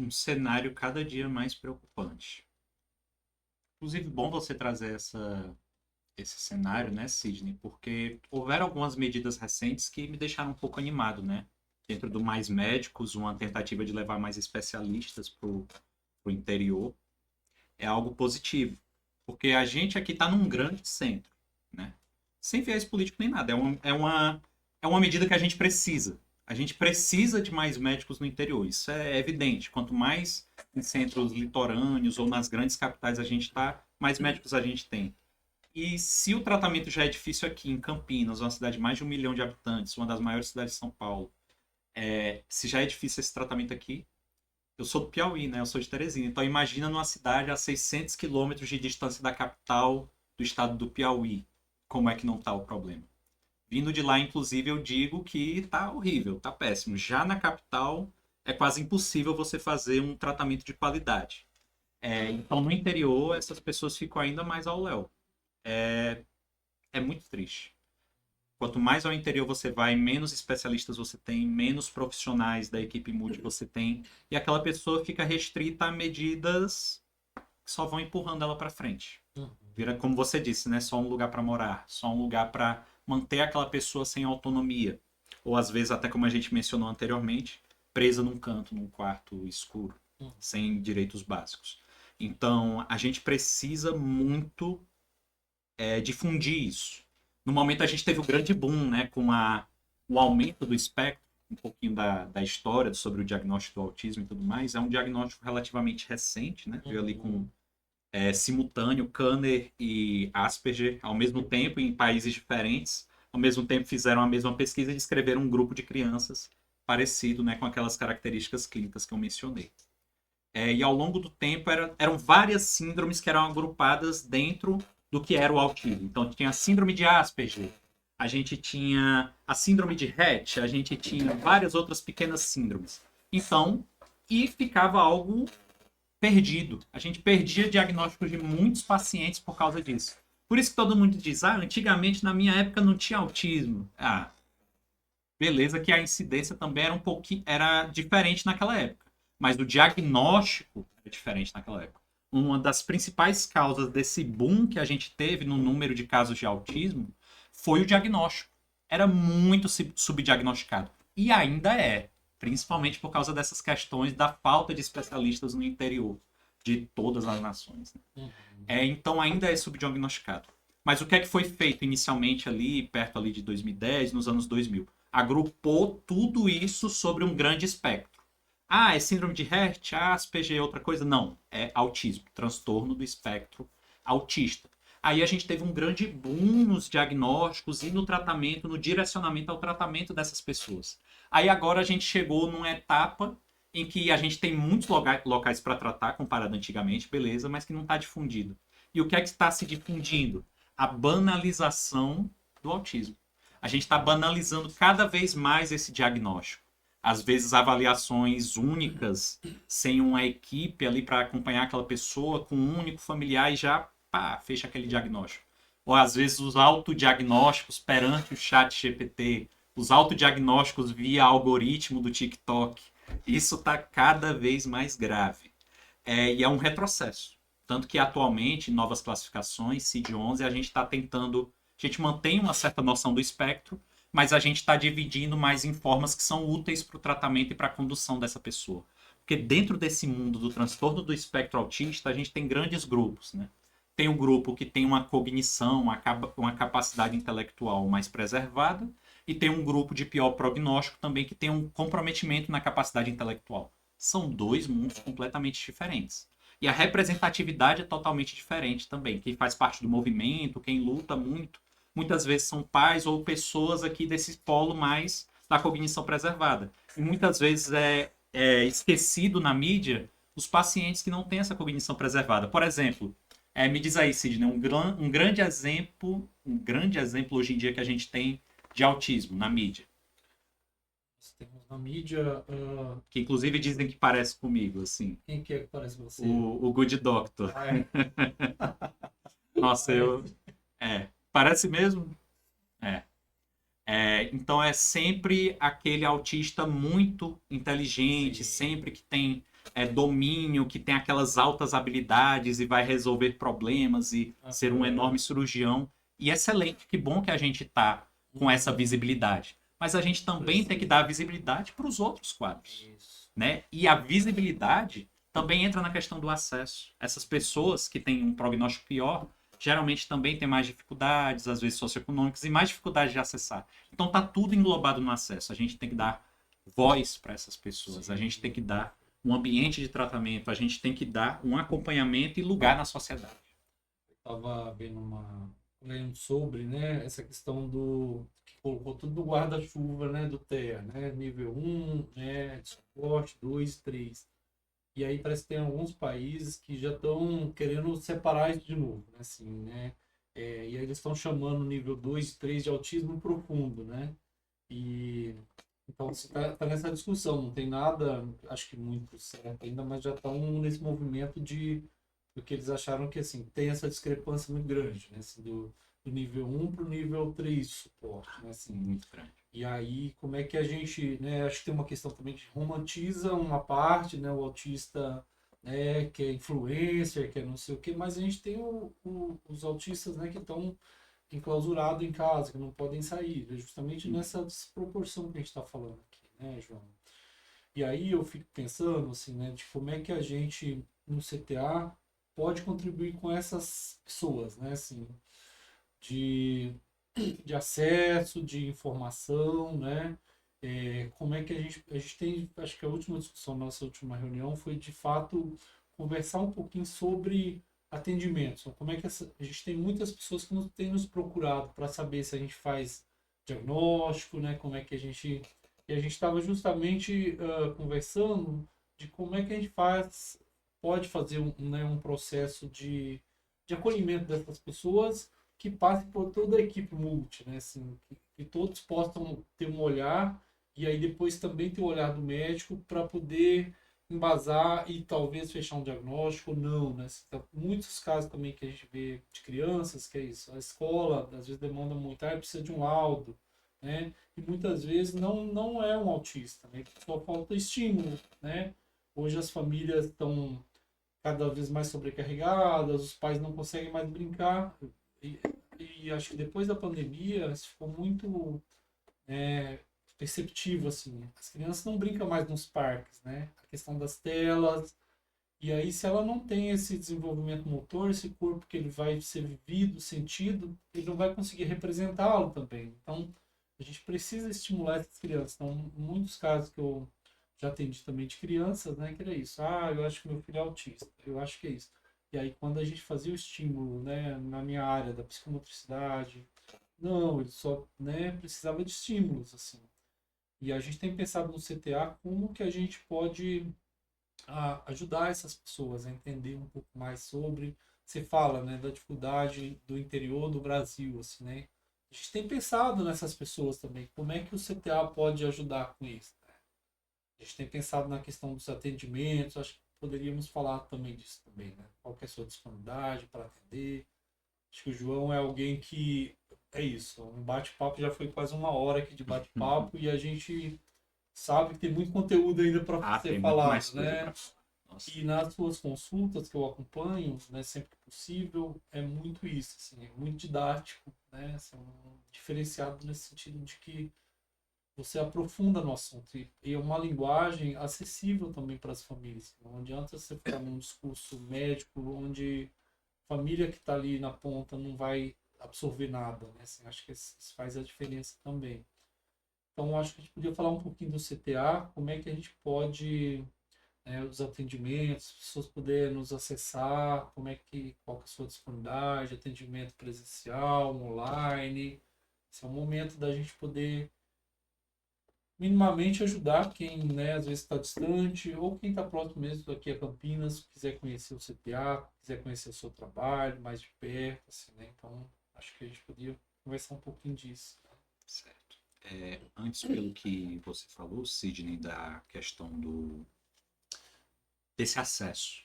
cenário cada dia mais preocupante. Inclusive, bom você trazer esse cenário, né, Sidney? Porque houveram algumas medidas recentes que me deixaram um pouco animado, né? Dentro do Mais Médicos, uma tentativa de levar mais especialistas para o interior. É algo positivo. Porque a gente aqui está num grande centro, né? Sem viés político nem nada. É uma medida que a gente precisa. A gente precisa de mais médicos no interior. Isso é evidente. Quanto mais em centros litorâneos ou nas grandes capitais a gente está, mais médicos a gente tem. E se o tratamento já é difícil aqui em Campinas, uma cidade de mais de 1 milhão de habitantes, uma das maiores cidades de São Paulo, se já é difícil esse tratamento aqui, eu sou do Piauí, né? Eu sou de Teresina. Então imagina numa cidade a 600 quilômetros de distância da capital do estado do Piauí. Como é que não está o problema? Vindo de lá, inclusive, eu digo que tá horrível, tá péssimo. Já na capital, é quase impossível você fazer um tratamento de qualidade. Então, no interior, essas pessoas ficam ainda mais ao léu. É muito triste. Quanto mais ao interior você vai, menos especialistas você tem, menos profissionais da equipe multi você tem, e aquela pessoa fica restrita a medidas que só vão empurrando ela para frente. Uhum. Vira, como você disse, né? Só um lugar para morar, só um lugar para manter aquela pessoa sem autonomia. Ou às vezes, até como a gente mencionou anteriormente, presa num canto, num quarto escuro, Uhum. sem direitos básicos. Então, a gente precisa muito difundir isso. No momento, a gente teve o grande boom, né? Com o aumento do espectro, um pouquinho da história sobre o diagnóstico do autismo e tudo mais. É um diagnóstico relativamente recente, né? Veio ali com simultâneo, Kanner e Asperger, ao mesmo tempo, em países diferentes. Ao mesmo tempo, fizeram a mesma pesquisa e descreveram um grupo de crianças parecido, né, com aquelas características clínicas que eu mencionei. E ao longo do tempo, eram várias síndromes que eram agrupadas dentro do que era o autismo. Então, tinha a síndrome de Asperger, a gente tinha a síndrome de Rett, a gente tinha várias outras pequenas síndromes. Então, e ficava algo perdido. A gente perdia diagnósticos de muitos pacientes por causa disso. Por isso que todo mundo diz, antigamente na minha época não tinha autismo. Beleza que a incidência também era um pouquinho, era diferente naquela época. Mas o diagnóstico era diferente naquela época. Uma das principais causas desse boom que a gente teve no número de casos de autismo foi o diagnóstico. Era muito subdiagnosticado. E ainda é, principalmente por causa dessas questões da falta de especialistas no interior de todas as nações. Né? Então ainda é subdiagnosticado. Mas o que é que foi feito inicialmente ali, perto ali de 2010, nos anos 2000? Agrupou tudo isso sobre um grande espectro. É síndrome de Rett, Asperger, outra coisa? Não, é autismo, transtorno do espectro autista. Aí a gente teve um grande boom nos diagnósticos e no tratamento, no direcionamento ao tratamento dessas pessoas. Aí agora a gente chegou numa etapa em que a gente tem muitos locais para tratar, comparado antigamente, beleza, mas que não está difundido. E o que é que está se difundindo? A banalização do autismo. A gente está banalizando cada vez mais esse diagnóstico. Às vezes, avaliações únicas, sem uma equipe ali para acompanhar aquela pessoa, com um único familiar e já fecha aquele diagnóstico. Ou às vezes, os autodiagnósticos perante o chat GPT, os autodiagnósticos via algoritmo do TikTok. Isso está cada vez mais grave. E é um retrocesso. Tanto que atualmente, em novas classificações, CID-11, a gente está tentando. A gente mantém uma certa noção do espectro, mas a gente está dividindo mais em formas que são úteis para o tratamento e para a condução dessa pessoa. Porque dentro desse mundo do transtorno do espectro autista, a gente tem grandes grupos. Né? Tem um grupo que tem uma cognição, uma capacidade intelectual mais preservada, e tem um grupo de pior prognóstico também que tem um comprometimento na capacidade intelectual. São dois mundos completamente diferentes. E a representatividade é totalmente diferente também. Quem faz parte do movimento, quem luta muito, muitas vezes são pais ou pessoas aqui desse polo mais da cognição preservada. E muitas vezes é esquecido na mídia os pacientes que não têm essa cognição preservada. Por exemplo, me diz aí, Sidney, um grande exemplo hoje em dia que a gente tem de autismo na mídia. Temos na mídia. Que inclusive dizem que parece comigo, assim. Quem que é que parece você? O Good Doctor. É. Nossa, parece mesmo? Então é sempre aquele autista muito inteligente, Sim. sempre que tem domínio, que tem aquelas altas habilidades e vai resolver problemas e ser um enorme cirurgião. E excelente, que bom que a gente está com essa visibilidade. Mas a gente também tem que dar visibilidade para os outros quadros. Né? E a visibilidade também entra na questão do acesso. Essas pessoas que têm um prognóstico pior, geralmente também têm mais dificuldades, às vezes socioeconômicas, e mais dificuldade de acessar. Então está tudo englobado no acesso. A gente tem que dar voz para essas pessoas. Sim. A gente tem que dar um ambiente de tratamento, a gente tem que dar um acompanhamento e lugar na sociedade. Eu estava lendo sobre, né, essa questão que colocou tudo no guarda-chuva, né, do TEA, né, nível 1, né, de suporte, 2, 3. E aí parece que tem alguns países que já estão querendo separar isso de novo, né, assim, né? E aí eles estão chamando o nível 2 e 3 de autismo profundo, né? E então você tá nessa discussão, não tem nada, acho que muito certo ainda, mas já estão nesse movimento de do que eles acharam que assim, tem essa discrepância muito grande, né? Assim, do nível um para o nível 3 de suporte, né? Assim, Muito grande. e aí, como é que a gente, né, acho que tem uma questão também que romantiza uma parte, né, o autista, né, que é influencer, que é não sei o quê, mas a gente tem os autistas, né, que estão enclausurados em casa, que não podem sair, é justamente nessa desproporção que a gente está falando aqui, né, João? E aí eu fico pensando, assim, né, de como é que a gente, no CTA, pode contribuir com essas pessoas, né, assim, de de acesso, de informação, né? Como é que a gente tem, acho que a última discussão, nossa última reunião foi de fato conversar um pouquinho sobre atendimentos. Então, como é que a gente tem muitas pessoas que têm nos procurado para saber se a gente faz diagnóstico, né? Como é que a gente e a gente estava justamente conversando de como é que a gente pode fazer né, um processo de acolhimento dessas pessoas que passe por toda a equipe multi, né? Assim, que todos possam ter um olhar e aí depois também ter o olhar do médico para poder embasar e talvez fechar um diagnóstico ou não, né? Muitos casos também que a gente vê de crianças, que é isso, a escola às vezes demanda muito, precisa de um laudo, né? E muitas vezes não é um autista, né? Só falta estímulo, né? Hoje as famílias estão cada vez mais sobrecarregadas, os pais não conseguem mais brincar. E, e acho que depois da pandemia isso ficou muito é, perceptivo, assim. As crianças não brincam mais nos parques, né? A questão das telas. E aí, se ela não tem esse desenvolvimento motor, esse corpo que ele vai ser vivido, sentido, ele não vai conseguir representá-lo também. Então, a gente precisa estimular essas crianças. Então, muitos casos que eu já atendi também de crianças, né, que era isso. Eu acho que meu filho é autista. Eu acho que é isso. E aí, quando a gente fazia o estímulo, né, na minha área da psicomotricidade, não, ele só, né, precisava de estímulos, assim. E a gente tem pensado no CTA como que a gente pode ajudar essas pessoas a entender um pouco mais sobre. Você fala, né, da dificuldade do interior do Brasil, assim, né? A gente tem pensado nessas pessoas também. Como é que o CTA pode ajudar com isso? A gente tem pensado na questão dos atendimentos. Acho que poderíamos falar também disso também, né? Qual que é a sua disponibilidade para atender? Acho que o João é alguém que é isso. Um bate-papo já foi quase uma hora aqui de bate-papo e a gente sabe que tem muito conteúdo ainda para ser Tem muito mais falado, coisa né? para falar. Nossa. E nas suas consultas que eu acompanho, né, sempre que possível, é muito isso, assim, é muito didático, né? Assim, diferenciado nesse sentido de que você aprofunda no assunto e é uma linguagem acessível também para as famílias. Não adianta você ficar num discurso médico onde a família que está ali na ponta não vai absorver nada, né? Assim, acho que isso faz a diferença também. Então, acho que a gente podia falar um pouquinho do CTA, como é que a gente pode os atendimentos, as pessoas poderem nos acessar, qual que é a sua disponibilidade, atendimento presencial, online. Esse é o momento da gente poder minimamente ajudar quem, né, às vezes está distante ou quem está próximo mesmo aqui a Campinas, quiser conhecer o CTA, quiser conhecer o seu trabalho mais de perto, assim, né? Então, acho que a gente podia conversar um pouquinho disso. Certo. Antes, pelo que você falou, Sidney, da questão desse acesso,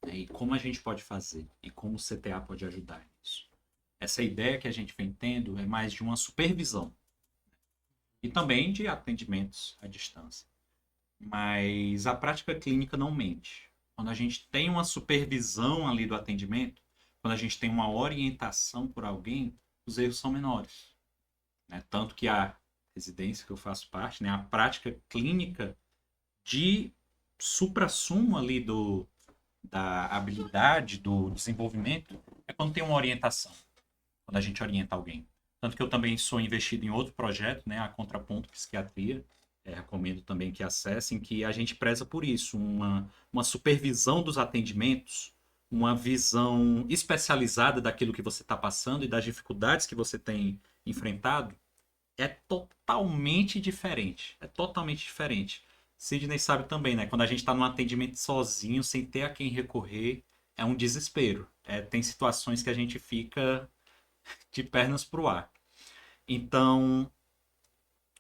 né, e como a gente pode fazer, e como o CTA pode ajudar nisso. Essa ideia que a gente vem tendo é mais de uma supervisão, e também de atendimentos à distância. Mas a prática clínica não mente. Quando a gente tem uma supervisão ali do atendimento, quando a gente tem uma orientação por alguém, os erros são menores, né? Tanto que a residência que eu faço parte, né, a prática clínica de suprassumo ali da habilidade, do desenvolvimento, é quando tem uma orientação, quando a gente orienta alguém. Tanto que eu também sou investido em outro projeto, né, a Contraponto Psiquiatria, recomendo também que acessem, que a gente preza por isso, uma supervisão dos atendimentos, uma visão especializada daquilo que você está passando e das dificuldades que você tem enfrentado, é totalmente diferente. É totalmente diferente. Sidney sabe também, né? Quando a gente está num atendimento sozinho, sem ter a quem recorrer, é um desespero. Tem situações que a gente fica de pernas para o ar. Então,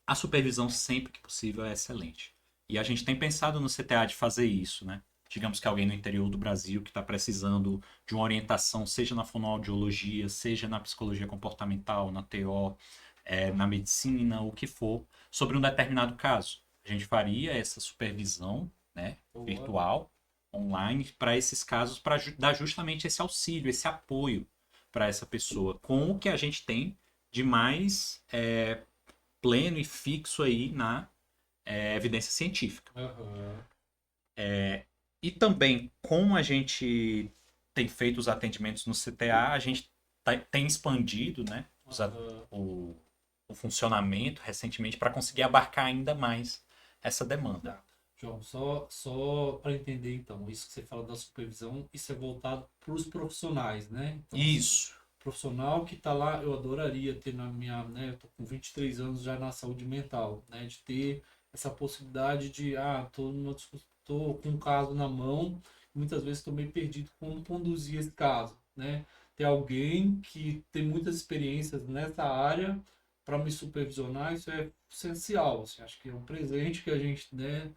a supervisão sempre que possível é excelente. E a gente tem pensado no CTA de fazer isso, né? Digamos que alguém no interior do Brasil que está precisando de uma orientação, seja na fonoaudiologia, seja na psicologia comportamental, na TO, na medicina, o que for, sobre um determinado caso. A gente faria essa supervisão, né, Boa. virtual, online, para esses casos, para dar justamente esse auxílio, esse apoio para essa pessoa, com o que a gente tem de mais pleno e fixo aí na evidência científica. Aham. E também, como a gente tem feito os atendimentos no CTA, a gente tem expandido, né, Aham. o funcionamento recentemente para conseguir abarcar ainda mais essa demanda. Tá. João, só para entender então, isso que você fala da supervisão, isso é voltado para os profissionais, né? Então, assim, Isso. profissional que está lá, eu adoraria ter na minha, né? Eu tô com 23 anos já na saúde mental, né? De ter essa possibilidade de, tô com um caso na mão, muitas vezes estou meio perdido como conduzir esse caso, né? Ter alguém que tem muitas experiências nessa área para me supervisionar, isso é essencial, assim, acho que é um presente que a gente, né,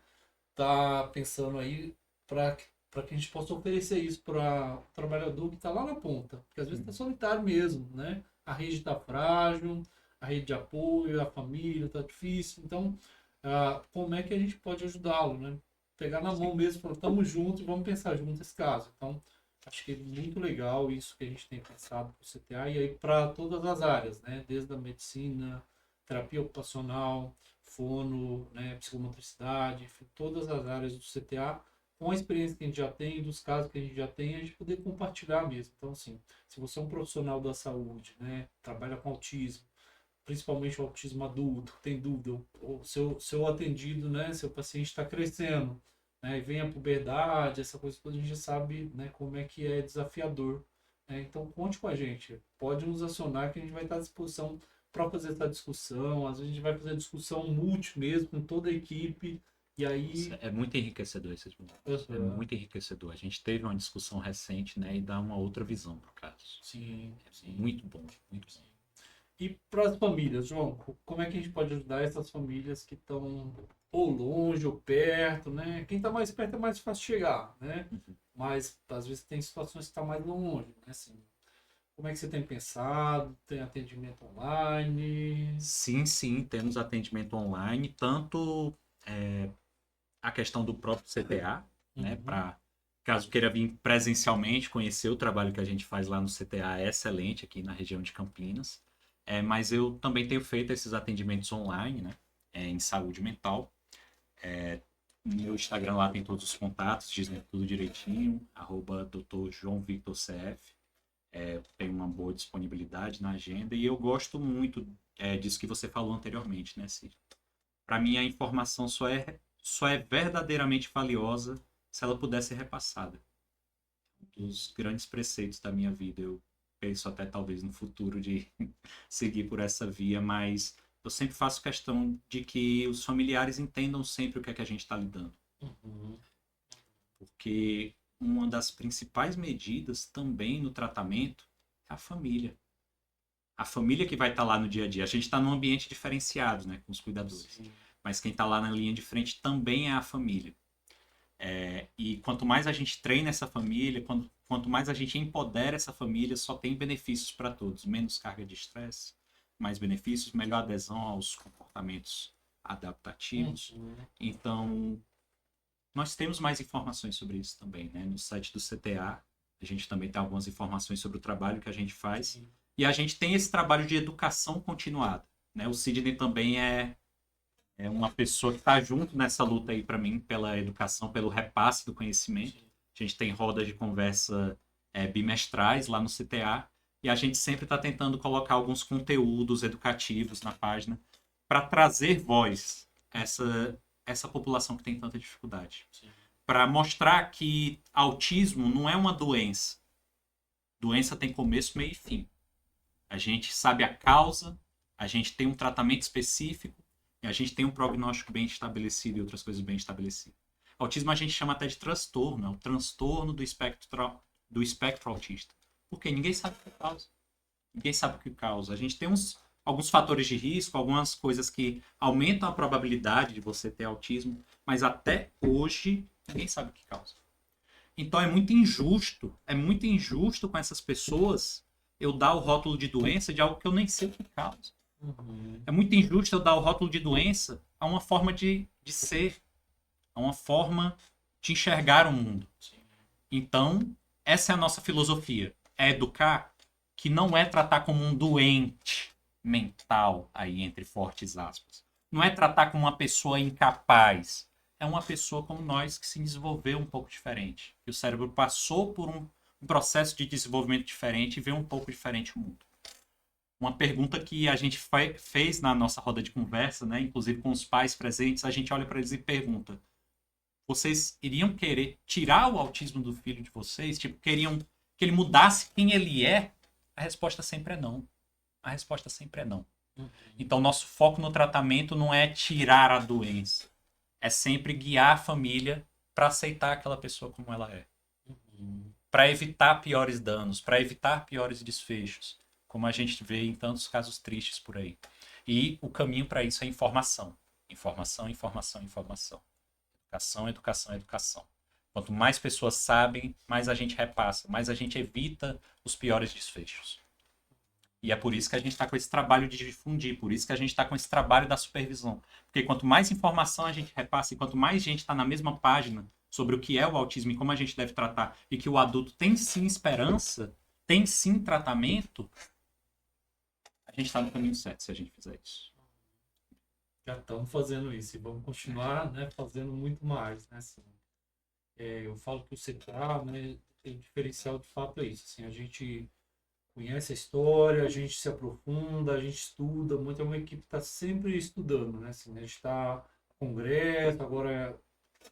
tá pensando aí para que a gente possa oferecer isso para o trabalhador que está lá na ponta, porque às vezes está solitário mesmo, né? A rede está frágil, a rede de apoio, a família está difícil, então como é que a gente pode ajudá-lo, né? Pegar na mão mesmo, falar, estamos juntos e vamos pensar junto esse caso. Então, acho que é muito legal isso que a gente tem pensado para o CTA e aí para todas as áreas, né? Desde a medicina, terapia ocupacional, fono, né, psicomotricidade, enfim, todas as áreas do CTA, com a experiência que a gente já tem, dos casos que a gente já tem, a gente poder compartilhar mesmo. Então, assim, se você é um profissional da saúde, né, trabalha com autismo, principalmente o autismo adulto, tem dúvida, o seu atendido, né, seu paciente está crescendo, né, e vem a puberdade, essa coisa toda, a gente já sabe, né, como é que é desafiador. Né? Então, conte com a gente, pode nos acionar que a gente vai estar à disposição para fazer essa discussão. Às vezes a gente vai fazer discussão múltipla mesmo com toda a equipe. E aí. É muito enriquecedor esses momentos. É Uhum. muito enriquecedor. A gente teve uma discussão recente, né, e dá uma outra visão para o caso. Sim, É sim. muito bom, muito bom. E para as famílias, João, como é que a gente pode ajudar essas famílias que estão ou longe ou perto, né? Quem está mais perto é mais fácil chegar, né? Mas às vezes tem situações que está mais longe, né? Assim, como é que você tem pensado? Tem atendimento online? Sim, sim, temos atendimento online, tanto a questão do próprio CTA, né, Uhum. para caso queira vir presencialmente conhecer o trabalho que a gente faz lá no CTA, é excelente aqui na região de Campinas. Mas eu também tenho feito esses atendimentos online, né, em saúde mental. No meu Instagram lá tem todos os contatos, dizem tudo direitinho, @Dr. João Victor CF. Tem uma boa disponibilidade na agenda e eu gosto muito disso que você falou anteriormente, né, Cid? Para mim, a informação só é verdadeiramente valiosa se ela puder ser repassada. Um dos grandes preceitos da minha vida. Eu penso até talvez no futuro de seguir por essa via, mas eu sempre faço questão de que os familiares entendam sempre o que é que a gente está lidando. Uhum. Porque uma das principais medidas também no tratamento é a família. A família que vai estar lá no dia a dia. A gente está num ambiente diferenciado, né, com os cuidadores. Sim. Mas quem está lá na linha de frente também é a família. E quanto mais a gente treina essa família, quanto mais a gente empodera essa família, só tem benefícios para todos. Menos carga de estresse, mais benefícios, melhor adesão aos comportamentos adaptativos. Uhum. Então, nós temos mais informações sobre isso também, né? No site do CTA, a gente também tem algumas informações sobre o trabalho que a gente faz. Sim. E a gente tem esse trabalho de educação continuada, né? O Sidney também é uma pessoa que está junto nessa luta aí para mim pela educação, pelo repasse do conhecimento. A gente tem rodas de conversa bimestrais lá no CTA e a gente sempre está tentando colocar alguns conteúdos educativos na página para trazer voz a essa população que tem tanta dificuldade. Para mostrar que autismo não é uma doença. Doença tem começo, meio e fim. A gente sabe a causa, a gente tem um tratamento específico, e a gente tem um prognóstico bem estabelecido e outras coisas bem estabelecidas. Autismo a gente chama até de transtorno, é o transtorno do espectro autista. Porque ninguém sabe a causa. Ninguém sabe o que causa. A gente tem alguns fatores de risco, algumas coisas que aumentam a probabilidade de você ter autismo, mas até hoje ninguém sabe o que causa. Então é muito injusto com essas pessoas eu dar o rótulo de doença de algo que eu nem sei o que causa. Uhum. É muito injusto eu dar o rótulo de doença a uma forma de ser, a uma forma de enxergar o mundo. Então, essa é a nossa filosofia. É educar, que não é tratar como um doente mental, aí entre fortes aspas. Não é tratar como uma pessoa incapaz. É uma pessoa como nós que se desenvolveu um pouco diferente. Que o cérebro passou por um processo de desenvolvimento diferente e vê um pouco diferente o mundo. Uma pergunta que a gente fez na nossa roda de conversa, né, inclusive com os pais presentes, a gente olha para eles e pergunta: vocês iriam querer tirar o autismo do filho de vocês? Tipo, queriam que ele mudasse quem ele é? A resposta sempre é não. A resposta sempre é não. Uhum. Então, nosso foco no tratamento não é tirar a doença. É sempre guiar a família para aceitar aquela pessoa como ela é. Uhum. Para evitar piores danos, para evitar piores desfechos, como a gente vê em tantos casos tristes por aí. E o caminho para isso é informação. Informação, informação, informação. Educação, educação, educação. Quanto mais pessoas sabem, mais a gente repassa, mais a gente evita os piores desfechos. E é por isso que a gente está com esse trabalho de difundir, por isso que a gente está com esse trabalho da supervisão. Porque quanto mais informação a gente repassa e quanto mais gente está na mesma página sobre o que é o autismo e como a gente deve tratar, e que o adulto tem sim esperança, tem sim tratamento, a gente está no caminho certo se a gente fizer isso. Já estamos fazendo isso e vamos continuar, né, fazendo muito mais, né? Assim, eu falo que o CTA, né, tem diferencial de fato é isso. Assim, a gente conhece a história, a gente se aprofunda, a gente estuda muito. É uma equipe que está sempre estudando, né? Assim, a gente está congresso, agora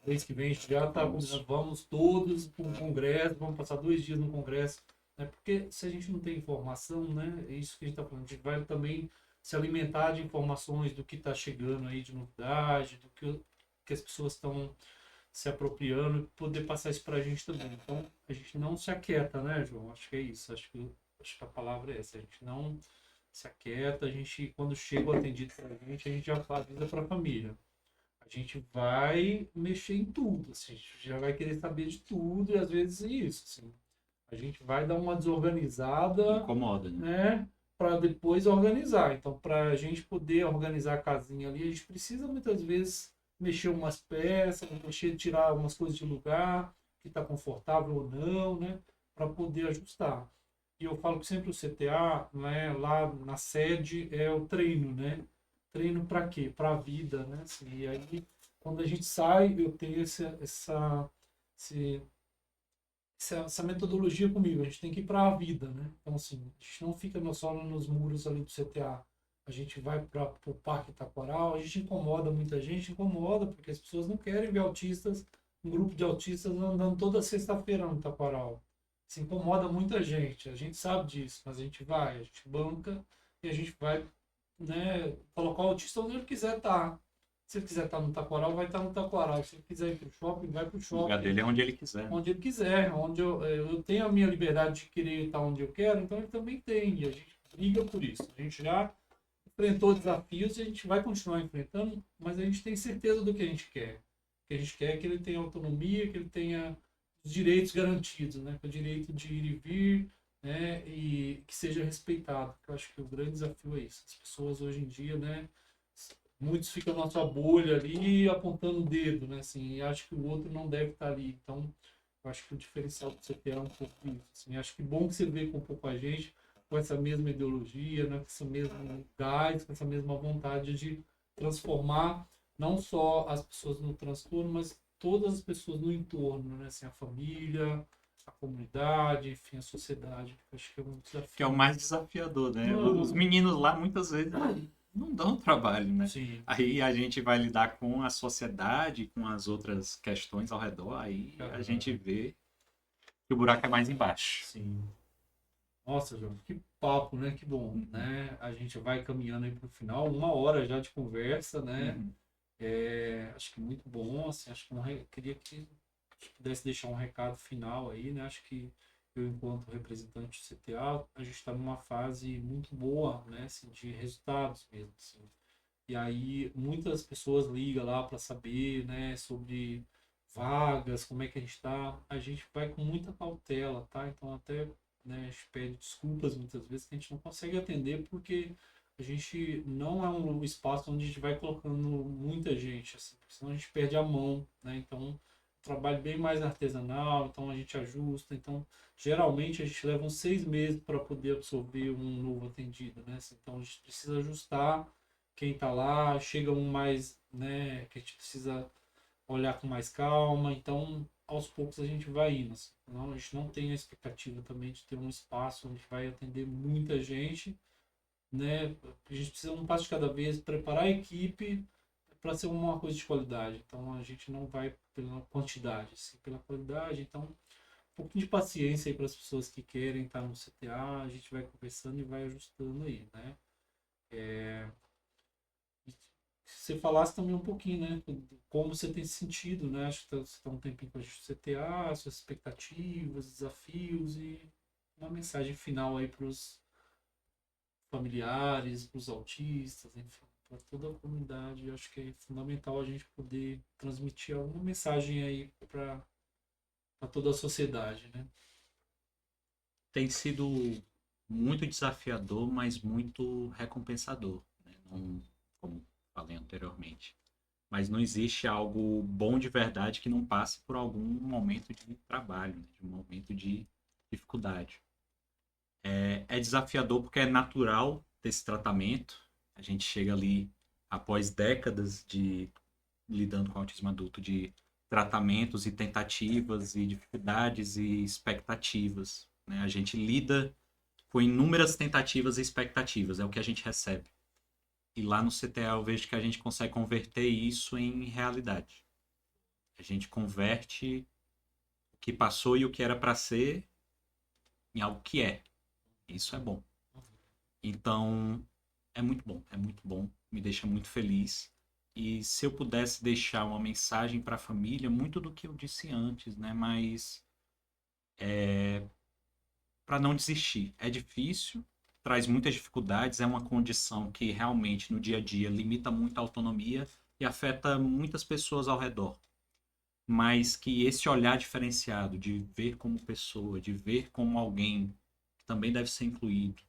mês que vem a gente já está combinando, vamos todos para um congresso, vamos passar 2 dias no congresso, né? Porque se a gente não tem informação, né? É isso que a gente está falando, a gente vai também se alimentar de informações do que está chegando aí de novidade, que as pessoas estão se apropriando e poder passar isso para a gente também. Então, a gente não se aquieta, né, João? Acho que é isso. Acho que a palavra é essa. A gente não se aquieta. A gente, quando chega o atendido para a gente já avisa para a família. A gente vai mexer em tudo. Assim, a gente já vai querer saber de tudo e às vezes é isso. Assim, a gente vai dar uma desorganizada, Incomoda, né? né? Para depois organizar. Então, para a gente poder organizar a casinha ali, a gente precisa muitas vezes mexer umas peças, mexer, tirar umas coisas de lugar, que está confortável ou não, né? Para poder ajustar. E eu falo que sempre o CTA, né, lá na sede, é o treino, né? Treino para quê? Para a vida, né? Assim, e aí, quando a gente sai, eu tenho esse, essa metodologia comigo. A gente tem que ir para a vida, né? Então, assim, a gente não fica só nos muros ali do CTA. A gente vai para o Parque Itaquaral, a gente incomoda muita gente, incomoda, porque as pessoas não querem ver autistas, um grupo de autistas andando toda sexta-feira no Itaquaral. Se incomoda muita gente, a gente sabe disso, mas a gente vai, a gente banca e a gente vai, né, colocar o autista onde ele quiser estar. Se ele quiser estar no Taquaral, vai estar no Taquaral. Se ele quiser ir para o shopping, vai para o O lugar shopping. dele é onde ele quiser. Onde ele quiser, onde eu tenho a minha liberdade de querer estar onde eu quero, então ele também tem, e a gente briga por isso. A gente já enfrentou desafios e a gente vai continuar enfrentando, mas a gente tem certeza do que a gente quer. O que a gente quer é que ele tenha autonomia, que ele tenha os direitos garantidos, né? O direito de ir e vir, né? E que seja respeitado. Eu acho que o grande desafio é isso. As pessoas hoje em dia, né? Muitos ficam na sua bolha ali apontando o dedo, né? Assim, e acho que o outro não deve estar ali. Então, eu acho que o diferencial do CPA é um pouco isso. Assim, acho que bom que você vê com um pouco a gente, com essa mesma ideologia, né? Com esse mesmo gás, com essa mesma vontade de transformar não só as pessoas no transtorno, mas todas as pessoas no entorno, né? Assim, a família, a comunidade, enfim, a sociedade. Acho que é um desafio. Que é o mais desafiador, né? Os Não, meninos lá muitas vezes não dão trabalho, né? sim, Aí a gente vai lidar com a sociedade, com as outras questões ao redor, aí a gente vê que o buraco é mais embaixo. sim. Nossa, João, que papo, né? Que bom, né? A gente vai caminhando aí para o final, 1 hora já de conversa, né? Uhum. Acho que muito bom, assim, acho que queria que pudesse deixar um recado final aí, né? Acho que eu enquanto representante do CTA, a gente está numa fase muito boa, né, assim, de resultados mesmo, assim. E aí muitas pessoas ligam lá para saber, né, sobre vagas, como é que a gente está. A gente vai com muita cautela, tá? Então até, né, a gente pede desculpas muitas vezes que a gente não consegue atender porque a gente não é um espaço onde a gente vai colocando muita gente, assim, porque senão a gente perde a mão, né? Então trabalho bem mais artesanal, então a gente ajusta, então geralmente a gente leva uns 6 meses para poder absorver um novo atendido, né? Então a gente precisa ajustar quem está lá, chega um mais, né, que a gente precisa olhar com mais calma, então aos poucos a gente vai indo. Assim. Não, a gente não tem a expectativa também de ter um espaço onde vai atender muita gente, né? A gente precisa um passo de cada vez, preparar a equipe para ser uma coisa de qualidade. Então a gente não vai pela quantidade, sim pela qualidade. Então um pouquinho de paciência aí para as pessoas que querem estar no CTA, a gente vai conversando e vai ajustando aí, né? Se você falasse também um pouquinho, né? Como você tem se sentido, né? Acho que você está um tempinho com a gente no CTA, suas expectativas, desafios e uma mensagem final aí para os familiares, para os autistas, enfim, para toda a comunidade. Eu acho que é fundamental a gente poder transmitir alguma mensagem aí para toda a sociedade, né? Tem sido muito desafiador, mas muito recompensador, né? Não, como falei anteriormente. Mas não existe algo bom de verdade que não passe por algum momento de trabalho, né? De um momento de dificuldade. É desafiador porque é natural desse tratamento. A gente chega ali após décadas de lidando com autismo adulto, de tratamentos e tentativas e dificuldades e expectativas, né? A gente lida com inúmeras tentativas e expectativas, é o que a gente recebe. E lá no CTA eu vejo que a gente consegue converter isso em realidade. A gente converte o que passou e o que era para ser em algo que é. Isso é bom. Então, é muito bom, me deixa muito feliz. E se eu pudesse deixar uma mensagem para a família, muito do que eu disse antes, né? Mas para não desistir. É difícil, traz muitas dificuldades, é uma condição que realmente no dia a dia limita muito a autonomia e afeta muitas pessoas ao redor. Mas que esse olhar diferenciado de ver como pessoa, de ver como alguém que também deve ser incluído,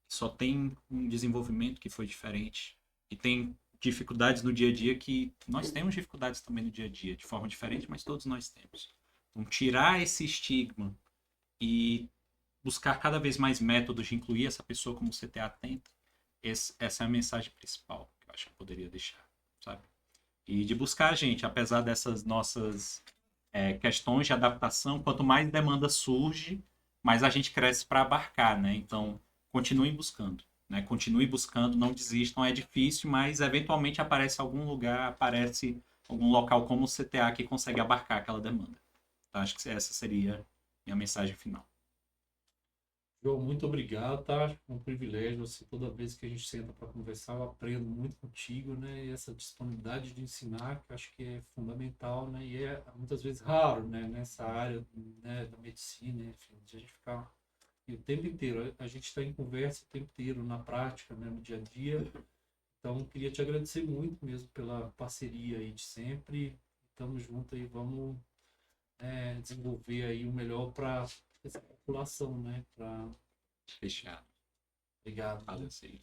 só tem um desenvolvimento que foi diferente e tem dificuldades no dia a dia que nós temos dificuldades também no dia a dia, de forma diferente, mas todos nós temos. Então, tirar esse estigma e buscar cada vez mais métodos de incluir essa pessoa como o CTA tenta, essa é a mensagem principal que eu acho que eu poderia deixar, sabe? E de buscar a gente, apesar dessas nossas questões de adaptação, quanto mais demanda surge, mais a gente cresce para abarcar, né? Então, continuem buscando, né? Continue buscando, não desistam, é difícil, mas eventualmente aparece algum lugar, aparece algum local como o CTA que consegue abarcar aquela demanda. Então, acho que essa seria a minha mensagem final. João, muito obrigado, tá? É um privilégio, assim, toda vez que a gente senta para conversar, eu aprendo muito contigo, né? E essa disponibilidade de ensinar, que eu acho que é fundamental, né? E é muitas vezes raro, né? Nessa área, né? Da medicina, enfim, de a gente ficar e o tempo inteiro, a gente está em conversa o tempo inteiro, na prática, né? No dia a dia. Então, queria te agradecer muito mesmo pela parceria aí de sempre. Estamos juntos aí, vamos desenvolver aí o melhor para essa população, né? Pra... Fechado. Obrigado. Valeu, sim.